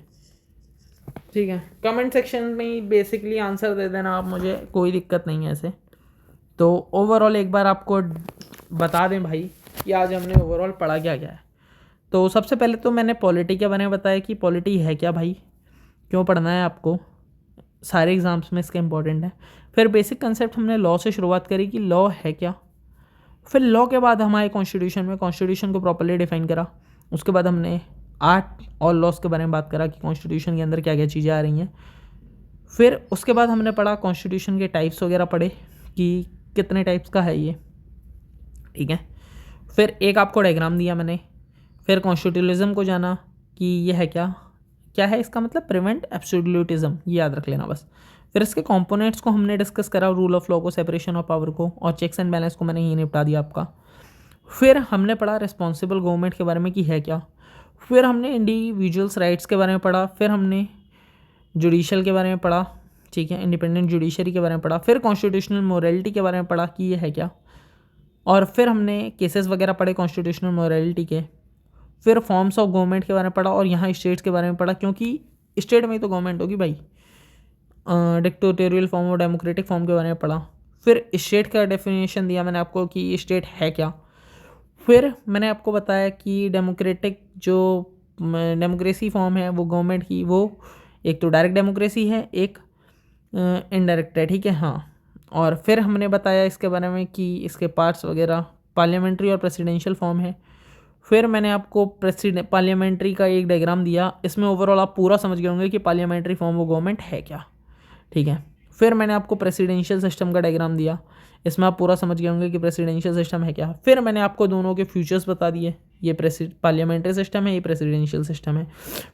ठीक है, कमेंट सेक्शन में ही बेसिकली आंसर दे देना आप मुझे, कोई दिक्कत नहीं है ऐसे। तो ओवरऑल एक बार आपको बता दें भाई कि आज हमने ओवरऑल पढ़ा क्या क्या है। तो सबसे पहले तो मैंने पॉलिटी के बारे में बताया कि पॉलिटी है क्या भाई, क्यों पढ़ना है आपको, सारे एग्जाम्स में इसका इंपॉर्टेंट है। फिर बेसिक कंसेप्ट हमने लॉ से शुरुआत करी कि लॉ है क्या। फिर लॉ के बाद हमारे कॉन्स्टिट्यूशन में कॉन्स्टिट्यूशन को प्रॉपर्ली डिफाइन करा। उसके बाद हमने आर्ट और लॉस के बारे में बात करा कि कॉन्स्टिट्यूशन के अंदर क्या क्या चीज़ें आ रही हैं। फिर उसके बाद हमने पढ़ा कॉन्स्टिट्यूशन के टाइप्स वगैरह पढ़े कि कितने टाइप्स का है ये, ठीक है। फिर एक आपको डायग्राम दिया मैंने। फिर कॉन्स्टिट्यूशनलिज्म को जाना कि ये है क्या, क्या है इसका मतलब, प्रिवेंट एब्सोल्यूटिज्म, ये याद रख लेना बस। फिर इसके कंपोनेंट्स को हमने डिस्कस करा, रूल ऑफ लॉ को, सेपरेशन ऑफ पावर को, और चेक्स एंड बैलेंस को मैंने ही निपटा दिया आपका। फिर हमने पढ़ा रिस्पॉन्सिबल गवर्नमेंट के बारे में कि है क्या। फिर हमने इंडिविजुअल्स राइट्स के बारे में पढ़ा, फिर हमने जुडिशल के बारे में पढ़ा, ठीक है, इंडिपेंडेंट जुडिशरी के बारे में पढ़ा, फिर कॉन्स्टिट्यूशनल मोरालिटी के बारे में पढ़ा कि ये है क्या, और फिर हमने केसेस वगैरह पढ़े कॉन्स्टिट्यूशनल मोरालिटी के, फिर फॉर्म्स ऑफ गवर्नमेंट के बारे में पढ़ा और यहाँ स्टेट्स के बारे में पढ़ा, क्योंकि स्टेट में ही तो गवर्नमेंट होगी भाई। डिक्टेटोरियल फॉर्म और डेमोक्रेटिक फॉर्म के बारे में पढ़ा, फिर स्टेट का डेफिनेशन दिया मैंने आपको कि स्टेट है क्या, फिर मैंने आपको बताया कि डेमोक्रेटिक जो डेमोक्रेसी फॉर्म है वो गवर्नमेंट की, वो एक तो डायरेक्ट डेमोक्रेसी है, एक इनडायरेक्ट है, ठीक है, हाँ। और फिर हमने बताया इसके बारे में कि इसके पार्ट्स वगैरह पार्लियामेंट्री और प्रेसिडेंशियल फॉर्म है। फिर मैंने आपको पार्लियामेंट्री का एक डायग्राम दिया, इसमें ओवरऑल आप पूरा समझ गए होंगे कि पार्लियामेंट्री फॉर्म वो गवर्नमेंट है क्या, ठीक है। फिर मैंने आपको प्रेसिडेंशियल सिस्टम का डायग्राम दिया, इसमें आप पूरा समझ गए होंगे कि प्रेसिडेंशियल सिस्टम है क्या। फिर मैंने आपको दोनों के फ्यूचर्स बता दिए, ये पार्लियामेंट्री सिस्टम है, ये प्रेसिडेंशियल सिस्टम है।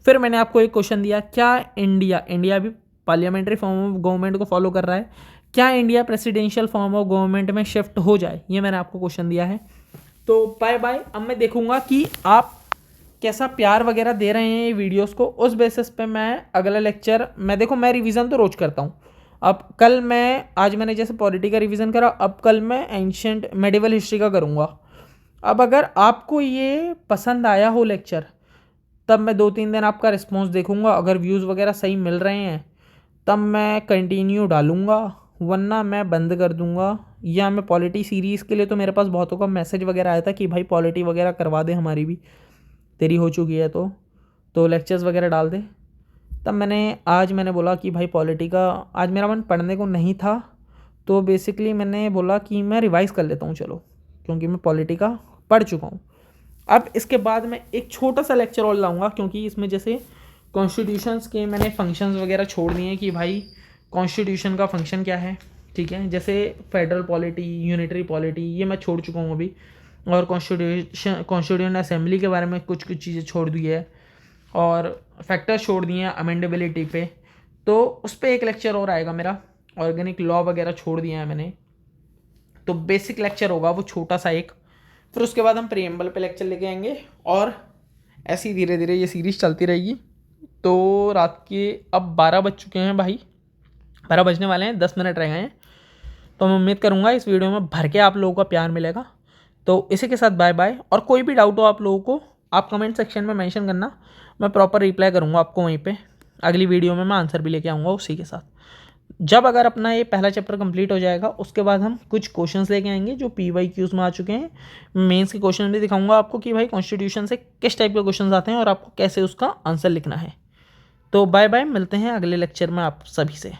फिर मैंने आपको एक क्वेश्चन दिया, क्या इंडिया भी पार्लियामेंट्री फॉर्म ऑफ गवर्नमेंट को फॉलो कर रहा है, क्या India presidential form of government में शिफ्ट हो जाए, ये मैंने आपको क्वेश्चन दिया है। तो बाय बाय। अब मैं देखूंगा कि आप कैसा प्यार वगैरह दे रहे हैं ये वीडियोस को, उस बेसिस पे मैं अगला लेक्चर, मैं रिवीजन तो रोज करता हूँ। अब कल आज मैंने जैसे पॉलिटी का रिवीजन करा, अब कल मैं एंशिएंट मेडिवल हिस्ट्री का करूँगा। अब अगर आपको ये पसंद आया हो लेक्चर, तब मैं 2-3 दिन आपका रिस्पॉन्स देखूंगा, अगर व्यूज़ वगैरह सही मिल रहे हैं तब मैं कंटिन्यू डालूंगा, वरना मैं बंद कर दूंगा। या मैं पॉलिटी सीरीज़ के लिए तो मेरे पास बहुतों का मैसेज वगैरह आया था कि भाई पॉलिटी वगैरह करवा दे, हमारी भी तेरी हो चुकी है तो लेक्चर्स वगैरह डाल दे। तब आज मैंने बोला कि भाई पॉलिटी का आज मेरा मन पढ़ने को नहीं था, तो बेसिकली मैंने बोला कि मैं रिवाइज़ कर लेता हूँ चलो, क्योंकि मैं पॉलिटी का पढ़ चुका हूँ। अब इसके बाद मैं एक छोटा सा लेक्चर और लाऊंगा, क्योंकि इसमें जैसे कॉन्स्टिट्यूशंस के मैंने फंक्शंस वगैरह छोड़ दिए हैं कि भाई कॉन्स्टिट्यूशन का फंक्शन क्या है, ठीक है। जैसे फेडरल पॉलिटी, यूनिटरी पॉलिटी, ये मैं छोड़ चुका हूँ अभी, और कॉन्स्टिट्यूशन असेंबली के बारे में कुछ चीज़ें छोड़ दी है, और फैक्टर्स छोड़ दिए हैं अमेंडेबिलिटी पे, तो उस पर एक लेक्चर और आएगा मेरा। ऑर्गेनिक लॉ वगैरह छोड़ दिया है मैंने, तो बेसिक लेक्चर होगा वो छोटा सा एक। फिर उसके बाद हम प्रीएम्बल पे लेक्चर लेके आएंगे, और ऐसी धीरे धीरे ये सीरीज़ चलती रहेगी। तो रात के अब 12 बज चुके हैं भाई, 12 बजने वाले हैं, 10 मिनट रह गए हैं। तो मैं उम्मीद करूँगा इस वीडियो में भर के आप लोगों का प्यार मिलेगा। तो इसी के साथ बाय बाय, और कोई भी डाउट हो आप लोगों को आप कमेंट सेक्शन में मेंशन करना, मैं प्रॉपर रिप्लाई करूँगा आपको वहीं पे। अगली वीडियो में मैं आंसर भी लेके आऊँगा उसी के साथ। जब अगर अपना ये पहला चैप्टर कंप्लीट हो जाएगा, उसके बाद हम कुछ क्वेश्चंस लेके आएंगे जो PYQs में आ चुके हैं। मेंस के क्वेश्चन भी दिखाऊंगा आपको कि भाई कॉन्स्टिट्यूशन से किस टाइप के क्वेश्चंस आते हैं और आपको कैसे उसका आंसर लिखना है। तो बाय बाय, मिलते हैं अगले लेक्चर में आप सभी से।